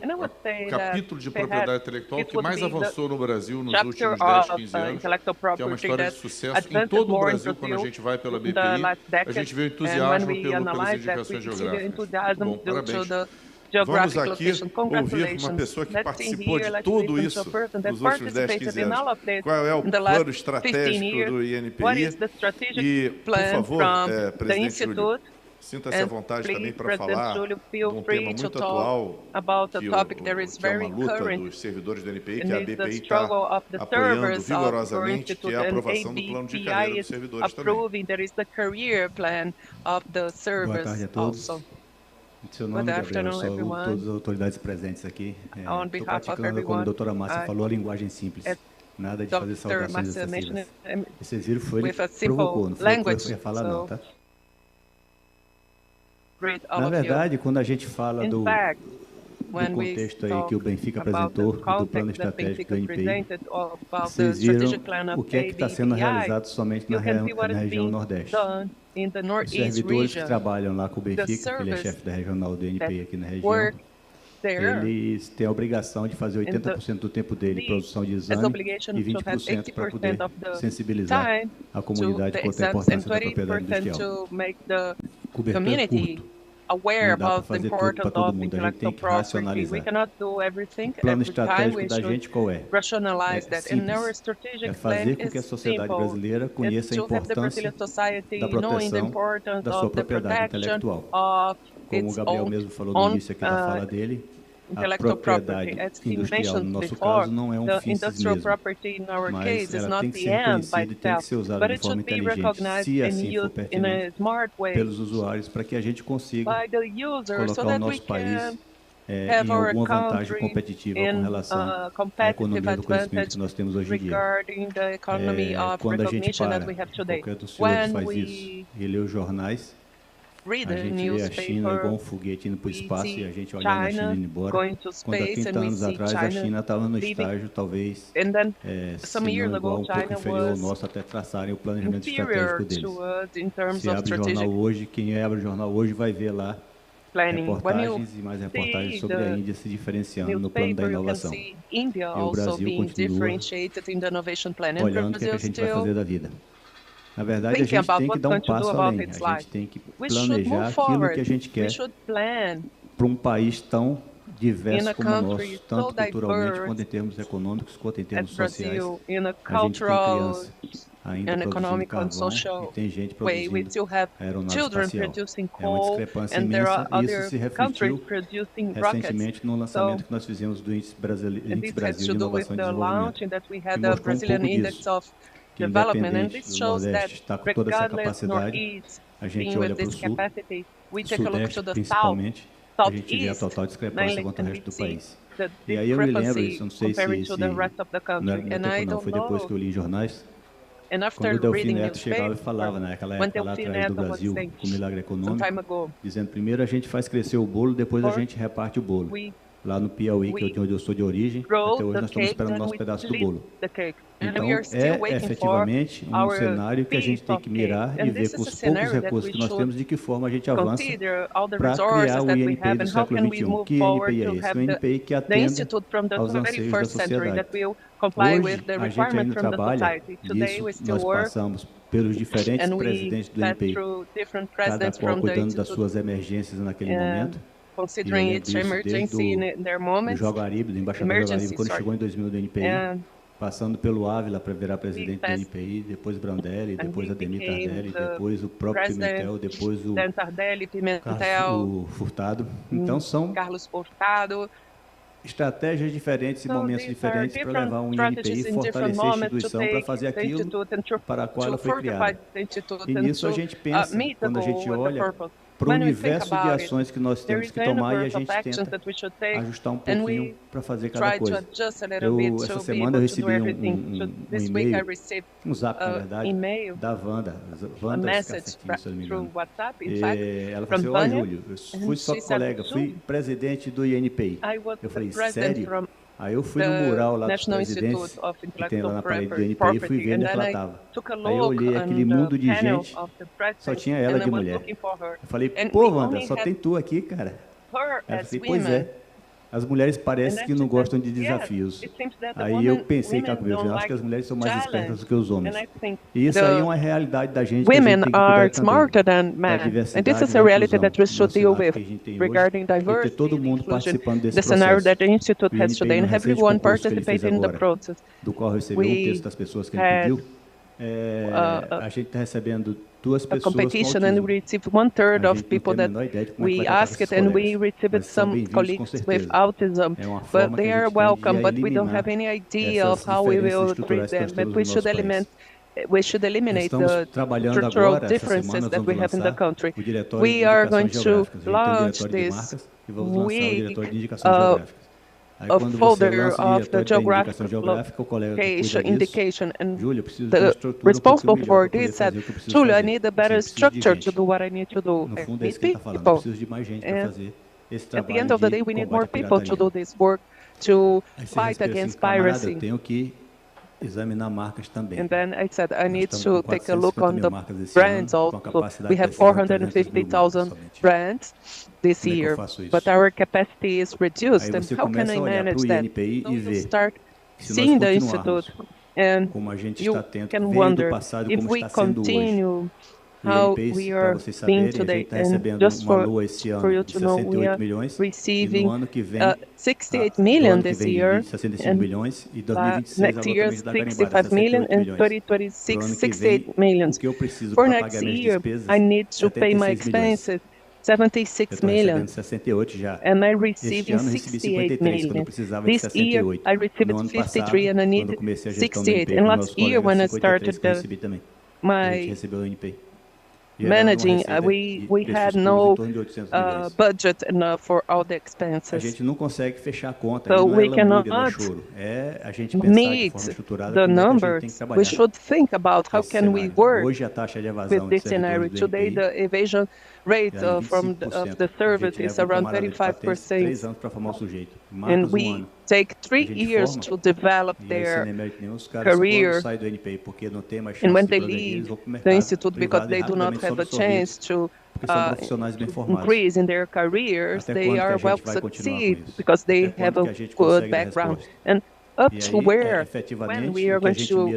capítulo de propriedade intelectual que mais avançou no Brasil nos últimos 10, 15 anos, que é uma história de sucesso em todo o Brasil. Quando a gente vai pela BPI, a gente vê o entusiasmo pelas indicações geográficas. Bom, parabéns. Vamos aqui ouvir uma pessoa que participou de tudo isso nos últimos 10, 15 anos. Qual é o plano estratégico do INPI? E, por favor, presidente Júlio, sinta-se à vontade também para falar de um tema muito atual, que é uma luta dos servidores do INPI, que a BPI está apoiando vigorosamente, que é a aprovação do plano de carreira dos servidores também. Boa tarde a todos. Seu nome, Gabriel, sou todas as autoridades presentes aqui. Estou praticando, como a doutora Márcia falou, a linguagem simples. Nada de fazer saudações excessivas. Vocês viram, foi ele que provocou, não foi eu que ia falar não, tá? Na verdade, quando a gente fala do contexto aí que o Benfica apresentou, do plano estratégico do INPI, vocês viram o que é que está sendo realizado somente na região Nordeste. Os servidores que trabalham lá com o Benfica, que ele é chefe da regional do INPI aqui na região, eles têm a obrigação de fazer 80% do tempo dele em produção de exame e 20% para poder sensibilizar a comunidade quanto à importância da propriedade industrial. Cobertura curto. Não dá para fazer tudo para todo mundo, a gente tem que racionalizar. O plano estratégico da gente qual é? É simples. É fazer com que a sociedade brasileira conheça a importância da proteção da sua propriedade intelectual. Como o Gabriel mesmo falou no início aqui da fala dele, a propriedade industrial, no nosso caso, não é um fim em si mesmo, mas ela tem que ser reconhecida e tem que ser usada de forma inteligente, se assim for pertinente, pelos usuários, para que a gente consiga colocar o nosso país em alguma vantagem competitiva com relação à economia do conhecimento que nós temos hoje em dia. Quando a gente para, qualquer dos senhores faz isso e lê os jornais, a gente vê a China igual um foguete indo para o espaço e a gente olhando a China indo embora. Quando há 30 anos atrás a China estava no estágio, talvez, se não igual, um pouco inferior ao nosso, até traçarem o planejamento estratégico deles. Se abre o jornal hoje, quem abre o jornal hoje vai ver lá reportagens e mais reportagens sobre a Índia se diferenciando no plano da inovação. E o Brasil continua olhando o que a gente vai fazer da vida. Na verdade, a gente tem que dar um passo além. A gente tem que planejar aquilo que a gente quer para um país tão diverso como o nosso, tanto culturalmente quanto em termos econômicos, quanto em termos sociais. A gente tem criança ainda produzindo carvão e tem gente produzindo aeronaves espaciais. É uma discrepância imensa e isso se refletiu recentemente no lançamento que nós fizemos do Índice Brasil de Inovação e Desenvolvimento, que mostrou um pouco disso, que independente do Nordeste estar com toda essa capacidade, a gente olha para o Sul, Sudeste principalmente, a gente vê a total discrepância quanto ao resto do país. E aí eu me lembro, isso não sei se não era no meu tempo não, foi depois que eu li em jornais, quando o Delfim Neto chegava e falava, naquela época lá atrás do Brasil, com o milagre econômico, dizendo primeiro a gente faz crescer o bolo, depois a gente reparte o bolo. Lá no Piauí, que é onde eu sou de origem, até hoje nós estamos esperando o nosso pedaço do bolo. Então, é efetivamente um cenário que a gente tem que mirar e ver com os poucos recursos que nós temos de que forma a gente avança para criar o INPI do século XXI. Que INPI é esse? O INPI que atende aos anseios da sociedade. Hoje, a gente ainda trabalha nisso, nós passamos pelos diferentes presidentes do INPI, cada qual cuidando das suas emergências naquele momento. Considering its emergency in their moments, do Jogaribe, do embaixador Jogaribe, quando chegou em 2000 do NPI, passando pelo Ávila para virar presidente do NPI, depois Brandelli, depois Ademir Tardelli, depois o próprio Pimentel, depois o Carlos Furtado. Então são Carlos Furtado. Estratégias diferentes e momentos diferentes para levar um INPI e fortalecer a instituição para fazer aquilo para a qual ela foi criada. E nisso a gente pensa, quando a gente olha para o universo de ações que nós temos que tomar e a gente tenta ajustar um pouquinho para fazer cada coisa. Essa semana eu recebi um e-mail, um zap, na verdade, da Wanda Scarcetini, se eu não me engano. Ela falou assim, ó, Júlio, eu fui só colega, fui presidente do INPI. Eu falei, sério? Aí eu fui no mural lá dos presidentes, que tem lá na parede do INPI, e fui ver onde ela estava. Aí eu olhei aquele mundo de gente, só tinha ela de mulher. Eu falei, pô, Wanda, só tem tu aqui, cara. Ela falou, pois é. As mulheres parecem que não gostam de desafios. Aí eu pensei, eu acho que as mulheres são mais espertas do que os homens. E isso aí é uma realidade da gente. Women are smarter than men, and this is a reality that we should deal with regarding diversity and inclusion. The scenario that the Institute has today, and everyone participating in the process. Do qual eu recebi um texto das pessoas que ele pediu. A gente está recebendo duas pessoas competition and we received 1/3 of people that we asked and we received some colleagues with autism, but they are welcome, but we don't have any idea of how we will treat them, but we should eliminate the structural differences that we have in the country. We are going to launch this week a folder of the geographical location, indication, and the responsible for this said, Julio, I need a better structure to do what I need to do. No fundo, é isso que ele está falando, eu preciso de mais gente para fazer esse trabalho. At the end of the day, we need more people to do this work to fight against piracy. Eu tenho que examinar marcas também. And then I said, I need to take a look on the brands also. We have 450,000 brands this year, but our capacity is reduced. And how can I manage that? So you start seeing the Institute, and you can wonder if we continue how we are being today. And just for you to know, we are receiving 68 million this year, and next year 65 million, and 2026 68 million. For next year, I need to pay my expenses 76 million, and I received 68 million. This year, I received 53 and I need 68. And last year, when I started my managing, we had no budget enough for all the expenses. A gente não consegue fechar a conta, so we cannot meet the numbers. We should think about how can we work with this scenario. Today, the evasion rate of the service is around 35%, and we take 3 years to develop their career, and when they leave the Institute because they do not have a chance to increase in their careers, they are well succeed because they have a good background. And up to where, when we are going to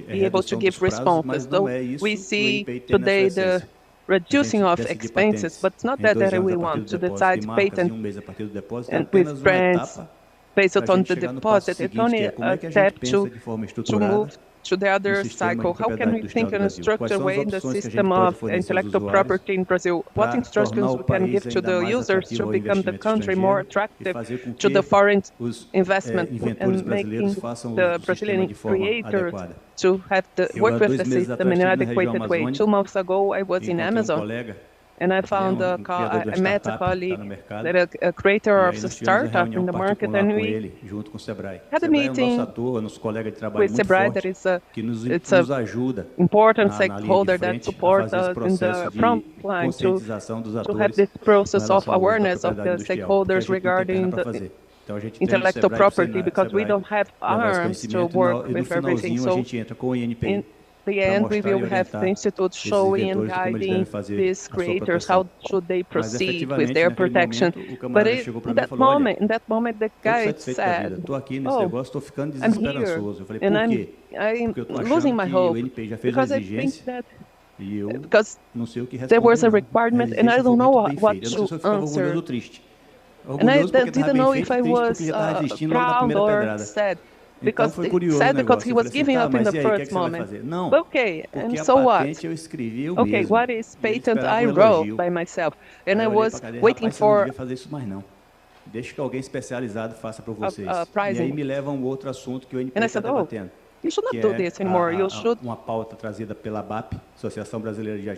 be able to give responses. So we see today the reducing of expenses, but it's not that we want to decide patent and with brands based on the deposit. It's only a step to move to the other cycle. How can we think in a structured way in the system of intellectual property in Brazil? What instructions we can give to the users to become the country more attractive to the foreign investment and making the Brazilian creators to have the work with the system in an adequate way? 2 months ago, I was in Amazon. And I found I met a colleague, a creator of a startup in the market, and we had a meeting with Sebrae that is it's an important stakeholder that supports us in the front line to have this process of awareness of the stakeholders regarding the intellectual property, because we don't have arms to work with everything. So in the end, we will have the Institute showing and guiding these creators how should they proceed with their protection. But in that moment, the guy said, "Oh, I'm here, and I'm losing my hope because I think that because there was a requirement, and I don't know what to answer, and I didn't know if I was proud or sad." Because he was giving up in the first moment. Okay, and so what? Okay, what is patent I wrote by myself? And I was waiting for pricing. And I said, oh, you should not do this anymore. You should.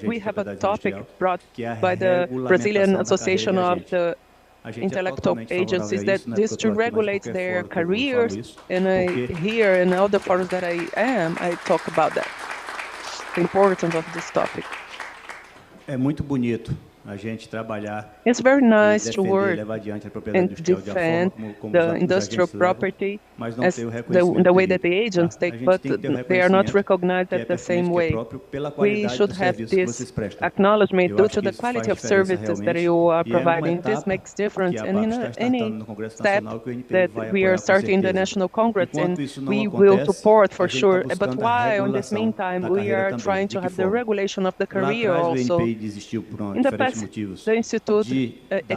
We have a topic brought by the Brazilian Association of the Intellectual Agencies that this to regulate their careers, and here in all the forums that I talk about that, the importance of this topic. É muito bonito a gente trabalhar. It's very nice to work and defend the industrial property as the way that the agents take, but they are not recognized at the same way. We should have this acknowledgement due to the quality of services that you are providing. This makes difference, and in any step that we are starting the National Congress, and we will support for sure. But while in this meantime, we are trying to have the regulation of the career also. In the past, the Institute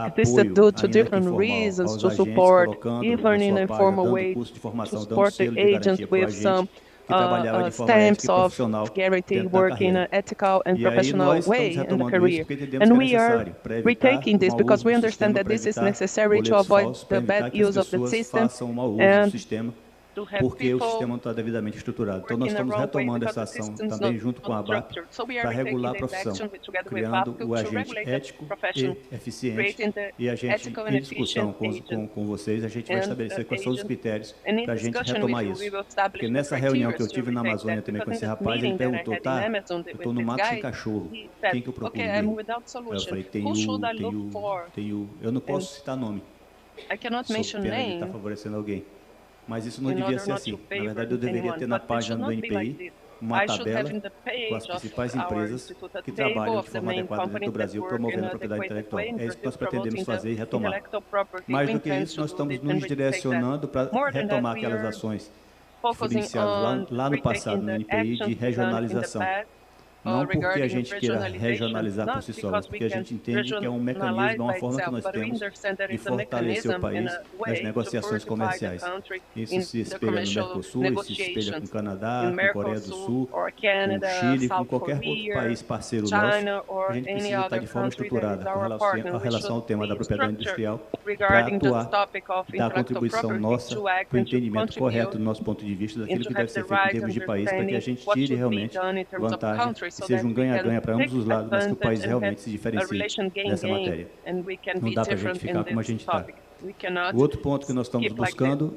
existed due to different reasons to support, even in a formal way, to support the agents with some stamps of guarantee work in an ethical and professional way in the career. And we are retaking this because we understand that this is necessary to avoid the bad use of the system and porque o sistema não está devidamente estruturado. Então, nós estamos retomando essa ação também junto com a ABAP para regular a profissão, criando o agente ético e eficiente. E a gente, em discussão com vocês, a gente vai estabelecer quais são os critérios para a gente retomar isso. Porque nessa reunião que eu tive na Amazônia também com esse rapaz, ele perguntou, tá, eu estou no mato sem cachorro, quem que eu procuro? Eu falei, eu não posso citar nome. Pena de estar favorecendo alguém. Mas isso não devia ser assim. Na verdade, eu deveria ter na página do NPI uma tabela com as principais empresas que trabalham de forma adequada dentro do Brasil, promovendo a propriedade intelectual. É isso que nós pretendemos fazer e retomar. Mais do que isso, nós estamos nos direcionando para retomar aquelas ações que foram iniciadas lá no passado no NPI de regionalização. Não porque a gente queira regionalizar por si só, mas porque a gente entende que é um mecanismo, uma forma que nós temos de fortalecer o país nas negociações comerciais. Isso se espelha no Mercosul, isso se espelha com o Canadá, com a Coreia do Sul, com o Chile, com qualquer outro país parceiro nosso. A gente precisa estar de forma estruturada com relação ao tema da propriedade industrial para atuar, dar a contribuição nossa para o entendimento correto do nosso ponto de vista daquilo que deve ser feito em termos de país para que a gente tire realmente vantagem, seja um ganha-ganha para ambos os lados, mas que o país realmente se diferencie dessa matéria. Não dá para a gente ficar como a gente está. O outro ponto que nós estamos buscando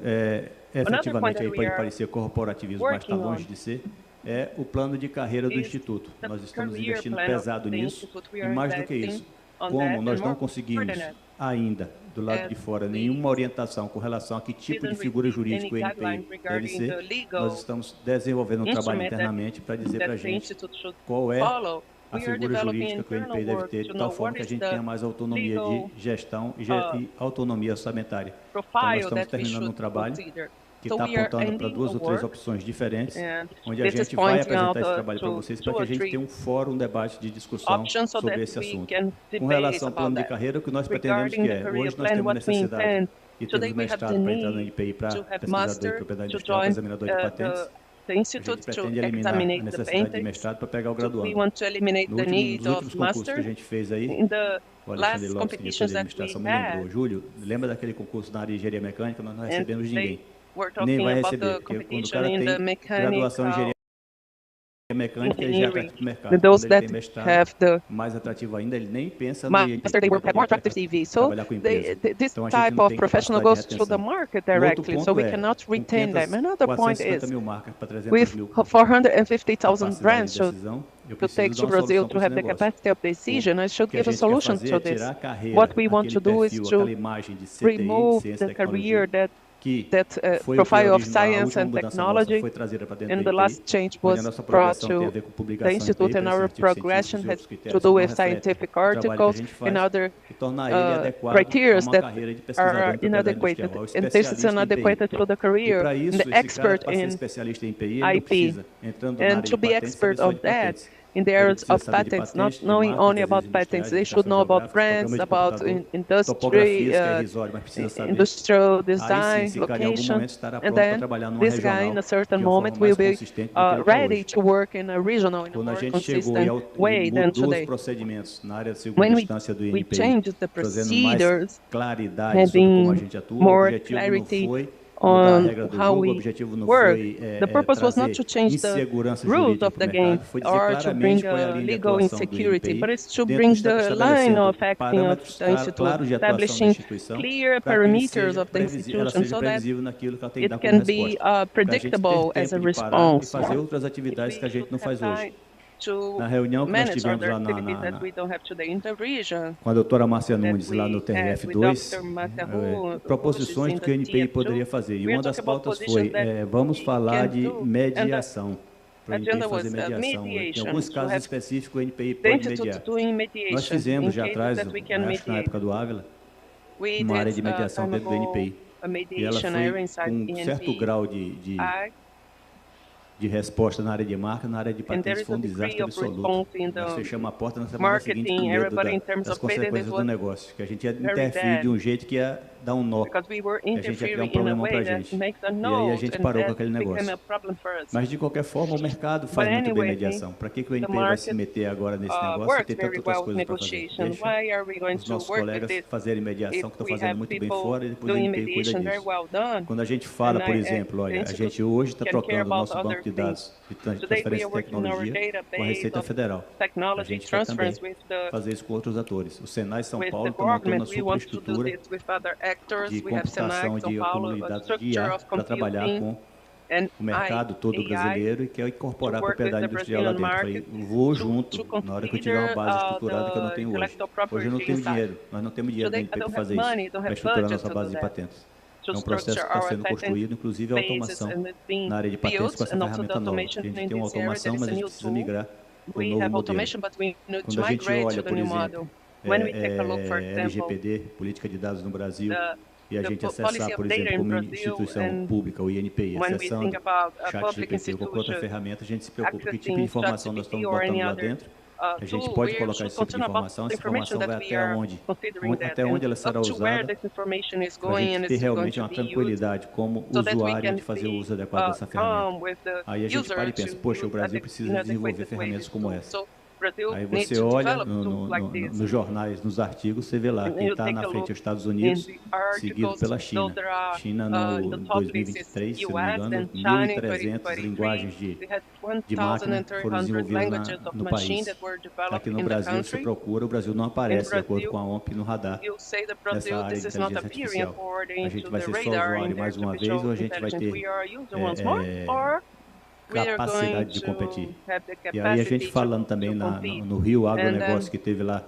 efetivamente, aí pode parecer corporativismo, mas está longe de ser, é o plano de carreira do Instituto. Nós estamos investindo pesado nisso, e mais do que isso, como nós não conseguimos ainda, do lado de fora, nenhuma orientação com relação a que tipo de figura jurídica o NPI deve ser, nós estamos desenvolvendo um trabalho internamente para dizer para a gente qual é a figura jurídica que o NPI deve ter, de tal forma que a gente tenha mais autonomia de gestão e autonomia orçamentária. Então, nós estamos terminando um trabalho que está apontando para 2 ou 3 opções diferentes, onde a gente vai apresentar esse trabalho para vocês, para que a gente tenha um fórum, um debate de discussão sobre esse assunto. Com relação ao plano de carreira, o que nós pretendemos que é, hoje nós temos necessidade e temos mestrado para entrar no NPI para pesquisador em propriedade industrial, para examinador de patentes. The institute to examine the patents. We want to eliminate the need of master. In the last competitions that we had, Júlio, lembra daquele concurso na área de engenharia mecânica? Nós não recebemos ninguém. Nem vai receber, porque quando o cara tem graduação em engenharia mecânica, ele já está aqui no mercado. Those that have the mais atrativo ainda, ele nem pensa master, they work at more attractive CV. So this type of professional goes to the market directly, so we cannot retain them. Another point is, with 450,000 brands to take to Brazil to have the capacity of decision, I should give a solution to this. What we want to do is to remove the career that profile of science and technology, and the last change was brought to the Institute, and our progression has to do with scientific articles and other criteria that are inadequate, and this is inadequate to the career, the expert in IP, and to be expert of that, in the areas of patents, not knowing only about patents, they should know about brands, about industry, industrial design, location, and then this guy in a certain moment will be ready to work in a regional, in a more consistent way than today. When we changed the procedures, having more clarity on how we work. The purpose was not to change the rules of the game or to bring legal insecurity, but it's to bring the line of acting of the institute, establishing clear parameters of the institution so that it can be predictable as a response. Na reunião que nós tivemos lá com a doutora Márcia Nunes, lá no TRF2, proposições que o NPI poderia fazer. E uma das pautas foi, vamos falar de mediação, para o NPI fazer mediação. Em alguns casos específicos, o NPI pode mediar. Nós fizemos já atrás, acho que na época do Ávila, uma área de mediação dentro do NPI. E ela foi com um certo grau de resposta na área de marca, na área de patentes, foi um desastre absoluto. Nós fechamos a porta na semana seguinte com medo das consequências do negócio, que a gente ia interferir de um jeito que ia dar um nó, que a gente ia criar um problema para a gente. E aí a gente parou com aquele negócio. Mas, de qualquer forma, o mercado faz muito bem mediação. Para que o NPI vai se meter agora nesse negócio e ter tantas outras coisas para fazer? Deixa os nossos colegas fazerem mediação, que estão fazendo muito bem fora, e depois o NPI cuida disso. Quando a gente fala, por exemplo, olha, a gente hoje está trocando o nosso banco de dados de transferência de tecnologia com a Receita Federal. A gente quer também fazer isso com outros atores. O Senai São Paulo está montando a superestrutura de computação de comunidade de IA para trabalhar com o mercado todo brasileiro e quer incorporar a propriedade industrial lá dentro. Aí vou junto, na hora que eu tiver uma base estruturada que eu não tenho hoje. Hoje eu não tenho dinheiro, nós não temos dinheiro para fazer isso, para estruturar nossa base de patentes. É um processo que está sendo construído, inclusive a automação na área de patentes com essa ferramenta nova. A gente tem uma automação, mas a gente precisa migrar para o novo modelo. Quando a gente olha, por exemplo, LGPD, Política de Dados no Brasil, e a gente acessar, por exemplo, como instituição pública, o INPI, acessando ChatGPT ou qualquer outra ferramenta, a gente se preocupa que tipo de informação nós estamos botando lá dentro. A gente pode colocar esse tipo de informação, essa informação vai até onde ela será usada, para a gente ter realmente uma tranquilidade como usuário de fazer o uso adequado dessa ferramenta. Aí a gente para e pensa, poxa, o Brasil precisa desenvolver ferramentas como essa. Aí você olha nos jornais, nos artigos, você vê lá quem está na frente é os Estados Unidos, seguido pela China. China no 2023, se não me engano, 1.300 linguagens de máquina foram desenvolvidas no país. Aqui no Brasil, se procura, o Brasil não aparece, de acordo com a OMP, no radar nessa área de inteligência artificial. A gente vai ser só usuário mais uma vez ou a gente vai ter capacidade de competir. E aí a gente falando também no Rio Agronegócio que teve lá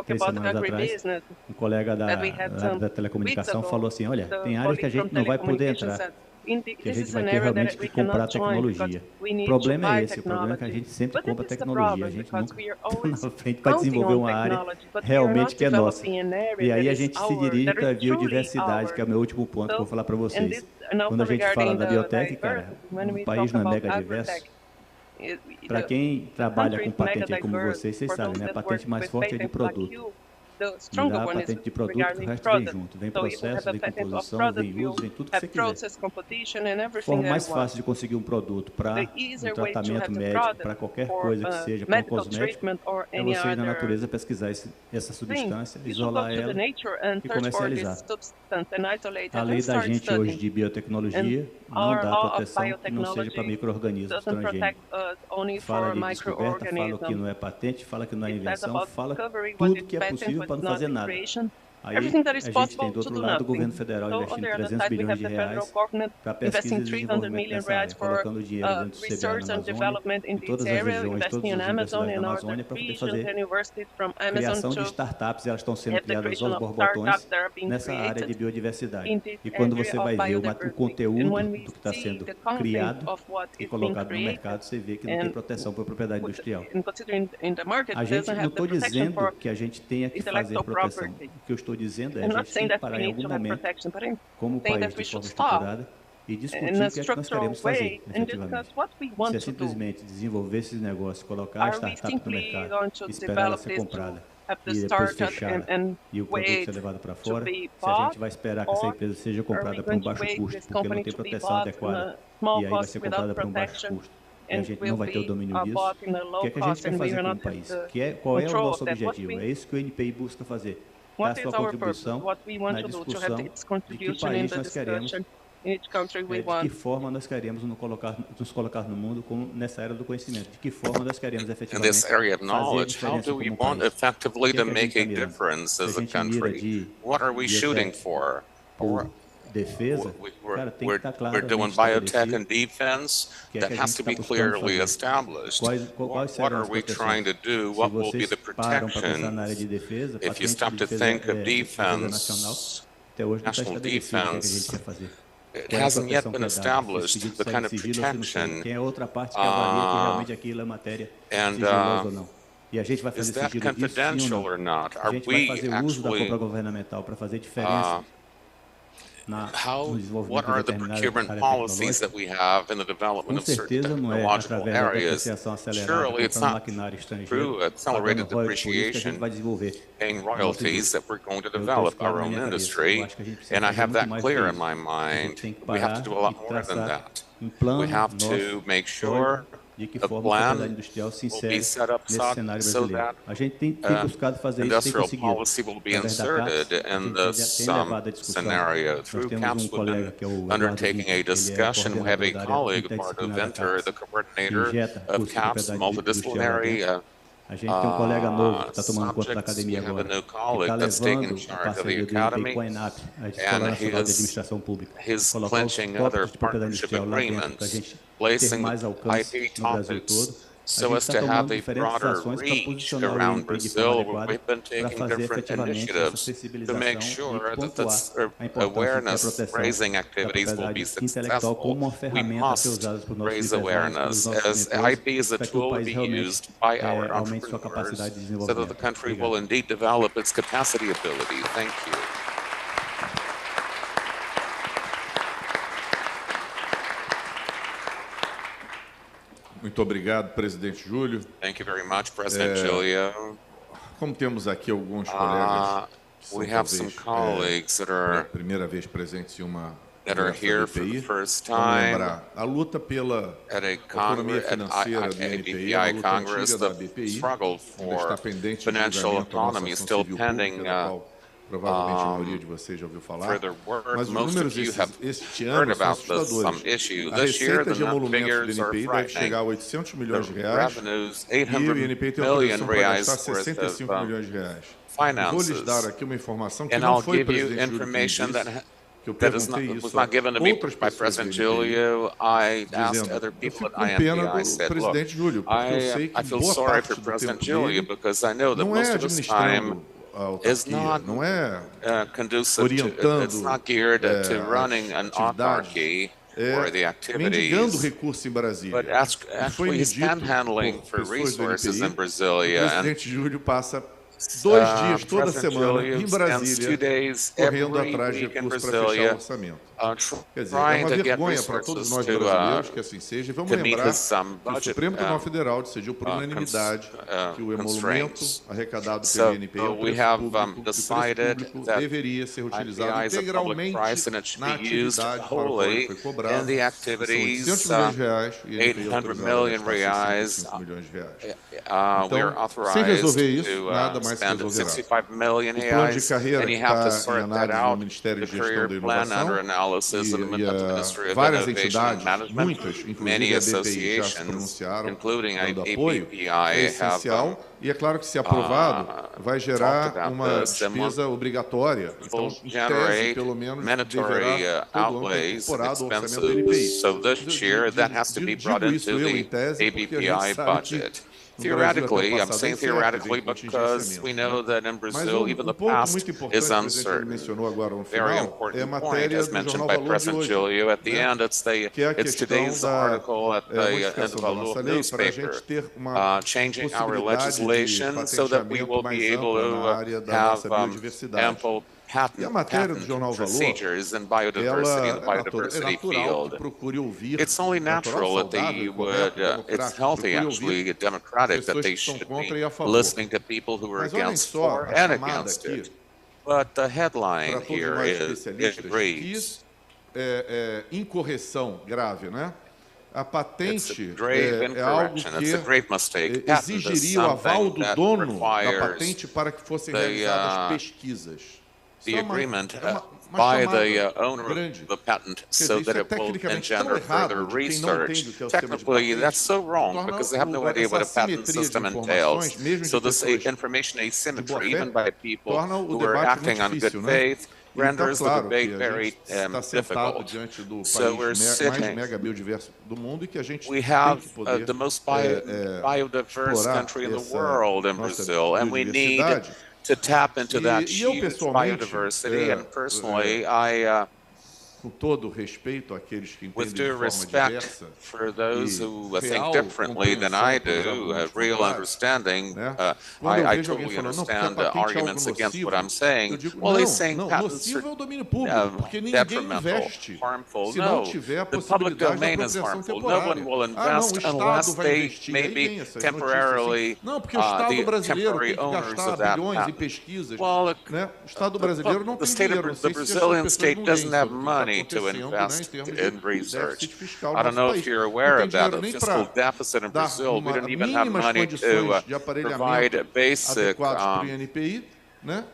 3 semanas atrás, um colega da telecomunicação falou assim, olha, tem áreas que a gente não vai poder entrar, que a gente vai ter realmente que comprar tecnologia. O problema é esse, o problema é que a gente sempre compra tecnologia, a gente nunca está na frente para desenvolver uma área realmente que é nossa. E aí a gente se dirige para a biodiversidade, que é o meu último ponto que eu vou falar para vocês. Quando a gente fala da biotech, cara, o país não é mega diverso. Para quem trabalha com patente como vocês sabem, né? A patente mais forte é de produto. Me dá a patente de produto, o resto vem junto. Vem processo, vem composição, vem uso, vem tudo que você quiser. A forma mais fácil de conseguir um produto para um tratamento médico, para qualquer coisa que seja, para um cosmético, é você ir na natureza pesquisar essa substância, isolar ela e comercializar. A lei da gente hoje de biotecnologia não dá proteção que não seja para micro-organismos transgênicos. Fala de descoberta, fala que não é patente, fala que não é invenção, fala tudo que é possível para não fazer nada. Aí a gente tem do outro lado o governo federal investindo 300 bilhões de reais para pesquisa e desenvolvimento nessa área, colocando dinheiro dentro do CBA na Amazônia, em todas as regiões, todas as universidades da Amazônia, para poder fazer criação de startups, elas estão sendo criadas aos borbotões nessa área de biodiversidade. E quando você vai ver o conteúdo do que está sendo criado e colocado no mercado, você vê que não tem proteção para a propriedade industrial. A gente não estou dizendo que a gente tenha que fazer proteção. O que eu estou dizendo é a gente tem que parar em algum momento, como país de forma estruturada, e discutir o que é que nós queremos fazer, efetivamente. Se é simplesmente desenvolver esses negócios, colocar a startup no mercado, esperar ela ser comprada e depois fechada e o produto ser levado para fora, se a gente vai esperar que essa empresa seja comprada por um baixo custo, porque não tem proteção adequada, e aí vai ser comprada por um baixo custo, e a gente não vai ter o domínio disso, o que é que a gente quer fazer como país? Qual é o nosso objetivo? É isso que o NPI busca fazer. Dar sua contribuição na discussão de que país nós queremos, de que forma nós queremos nos colocar no mundo nessa era do conhecimento, de que forma nós queremos efetivamente fazer a diferença como país. O que a gente mira por defesa, cara, tem que estar claro. We're doing biotech and defense. That has to be clearly established. What are we trying to do? What will be the protection? If you stop to think of defense, national defense, it hasn't yet been established the kind of protection. E a gente vai fazer sigilo disso ou não? A gente vai fazer uso da compra governamental para fazer diferença. What are the procurement policies that we have in the development of certain technological areas? Surely it's not through accelerated depreciation, paying royalties that we're going to develop our own industry, and I have that clear in my mind. We have to do a lot more than that. We have to make sure de que forma a propriedade industrial se insere nesse cenário brasileiro. A gente tem buscado fazer isso, tem conseguido. Através da CAPES, a gente já tem levado a discussão. Nós temos colega que é o undertaking a discussion. We have a colleague, Bardo Venter, the coordinator of CAPES multidisciplinary a gente tem colega novo que está tomando conta da academia agora, que está levando a parceria do INPE com a ENAP, a Escola Nacional de Administração Pública, colocar os tópicos de propriedade industrial lá dentro para a gente ter mais alcance no Brasil todo. So as to have a broader reach around Brazil, we've been taking different initiatives to make sure that this awareness-raising activities will be successful. We must raise awareness, as IP is a tool to be used by our entrepreneurs so that the country will indeed develop its capacity ability. Thank you. Muito obrigado, presidente Júlio. Thank you very much, President Julio. Como temos aqui alguns colegas we have some colleagues that are primeira vez presentes em uma here for the first time a luta pela autonomia financeira do INPI, a luta antiga da BPI, struggle for financial autonomy still pending. Provavelmente a maioria de vocês já ouviu falar, mas os números este ano são assustadores. A receita de emolumentos do INPI deve chegar a 800 milhões de reais e o INPI tem autorização para gastar 65 milhões de reais. Eu vou lhes dar aqui uma informação que não foi o presidente Júlio que disse, que eu perguntei isso a outras pessoas do INPI, dizendo, eu fico com pena do presidente Júlio, porque eu sei que boa parte do tempo dele não é administrando autarquia, não é orientando atividades mendigando recurso em Brasília. Foi me dito por pessoas do NPI, o presidente Júlio passa 2 dias toda semana em Brasília, correndo atrás de recursos para fechar o orçamento. Quer dizer, é uma vergonha para todos nós brasileiros que assim seja. E vamos lembrar que o Supremo Tribunal Federal decidiu por unanimidade que o emolumento arrecadado pelo INPI ao preço público deveria ser utilizado integralmente na atividade para a qual foi cobrado. São 800 milhões de reais e o INPI autorizado 65 milhões de reais. Então, sem resolver isso, nada mais se resolverá. O plano de carreira que está em análise no Ministério de Gestão da Inovação e várias entidades, muitas, inclusive a BPI, já se pronunciaram dando apoio, é essencial. E é claro que, se aprovado, vai gerar uma despesa obrigatória. Então, em tese, pelo menos, deverá todo ano ter incorporado o orçamento do INPI. Digo isso eu, em tese, porque a gente sabe que theoretically, I'm saying theoretically because we know that in Brazil, even the past is uncertain. Very important point, as mentioned by President Julio. At the end, it's today's article at the Valor newspaper, changing our legislation so that we will be able to have ample patent procedures in biodiversity, in the biodiversity field. It's only natural that they would, it's healthy actually, democratic, that they should be listening to people who are against for and against it. But the headline here is, it reads, incorreção grave, né? A patente é algo que exigiria o aval do dono da patente para que fossem realizadas pesquisas. The agreement by the owner of the patent so that it will engender further research. Technically, that's so wrong because they have no idea what a patent system entails. So this information asymmetry, even by people who are acting on good faith, renders the debate very difficult. So we're sitting, we have the most biodiverse country in the world in Brazil, and we need to tap into that huge biodiversity. And personally, com todo respeito àqueles que with due respect for those who think differently than I do, a real understanding, I totally understand the arguments against what I'm saying. Well, he's saying patents are detrimental, harmful. No, the public domain is harmful. No one will invest unless they maybe temporarily, the temporary owners of that patent. Well, the Brazilian state doesn't have money to invest in research. I don't know if you're aware of that, the fiscal deficit in Brazil. We don't even have money to provide basic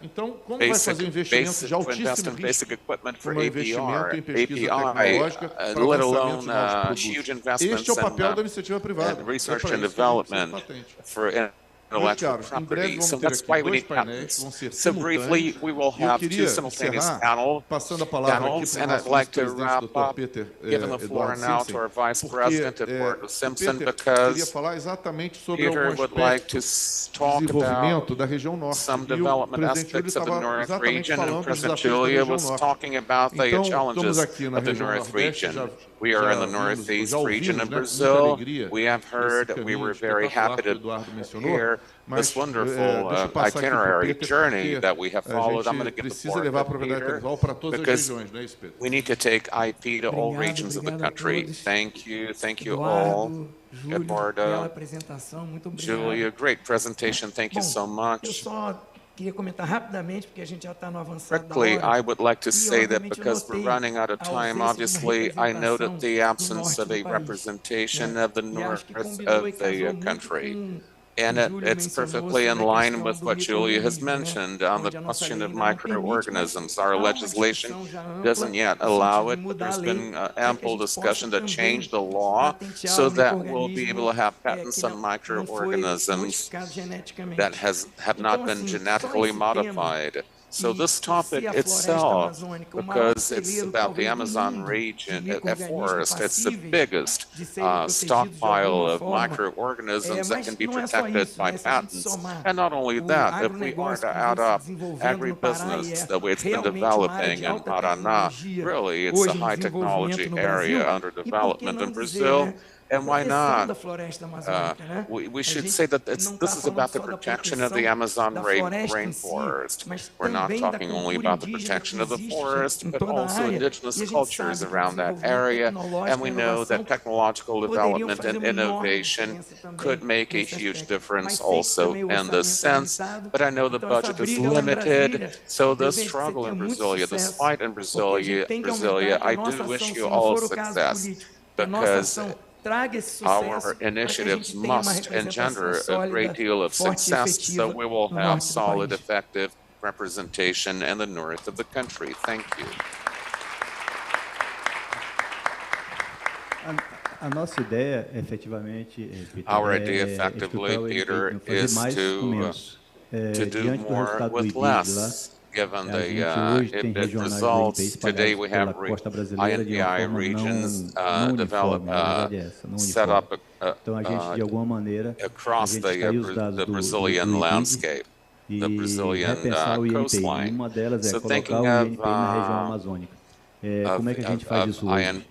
Então, como vai fazer investimentos de altíssimo risco como investimento em pesquisa tecnológica para o lançamento de novos produtos? Este é o papel da iniciativa privada. Research and development for intellectual property. So that's why we need patents. So briefly, we will have 2 simultaneous panels, and I'd like to wrap up, giving the floor now to our Vice President, Eduardo Simpson, because Peter would like to talk about some development aspects of the North region, and President Julia was talking about the challenges of the North region. We are in the Northeast region of Brazil. We have heard, we were very happy to hear this wonderful itinerary journey that we have followed. I'm going to give the floor to Peter because we need to take IP to all regions of the country. Thank you all. Eduardo, Julia, great presentation. Thank you so much. Quickly, I would like to say that because we're running out of time, obviously, I noted the absence of a representation of the north of the country. And it's perfectly in line with what Julia has mentioned on the question of microorganisms. Our legislation doesn't yet allow it, but there's been ample discussion to change the law so that we'll be able to have patents on microorganisms that have not been genetically modified. So this topic itself, because it's about the Amazon region forest, it's the biggest stockpile of microorganisms that can be protected by patents. And not only that, if we are to add up agribusiness, the way it's been developing in Paraná, really it's a high technology area under development in Brazil. And why not? We should say that this is about the protection of the Amazon rainforest. We're not talking only about the protection of the forest, but also indigenous cultures around that area. And we know that technological development and innovation could make a huge difference also in this sense. But I know the budget is limited, so the struggle in Brasilia, the fight in Brasilia, I do wish you all success, because our initiatives must engender a great deal of success, so we will have solid, effective representation in the north of the country. Thank you. Our idea, effectively, Peter, is to do more with less. Given the results, today we have INPI regions set up across the Brazilian landscape, the Brazilian coastline. So thinking of INPI, and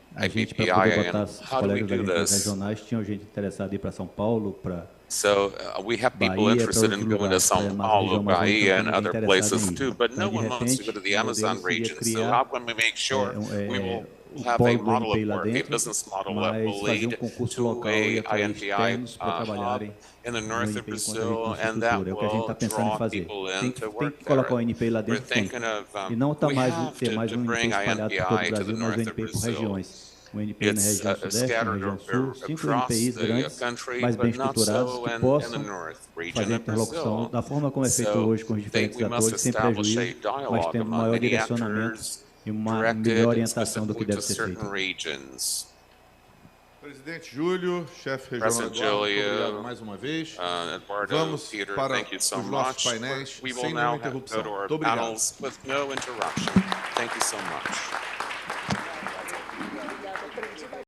how do we do this? So we have people interested in going to São Paulo, Bahia, and other places too, but no one wants to go to the Amazon region. So how can we make sure we will have a model of work, a business model that will lead to a INPI hub in the north of Brazil, and that will draw people in to work there? We're thinking of, we have to bring INPI to the north of Brazil. It's scattered across the country, but not so in the north region of Brazil. So we must establish a dialogue among many actors directed specifically to certain regions. Presidente Júlio, chefe regional Eduardo, obrigado mais uma vez. Vamos Peter, para thank you so os nossos much. painéis We will sem now nenhuma go to interrupção. our Muito obrigado. panels with no interruption. Thank you so much.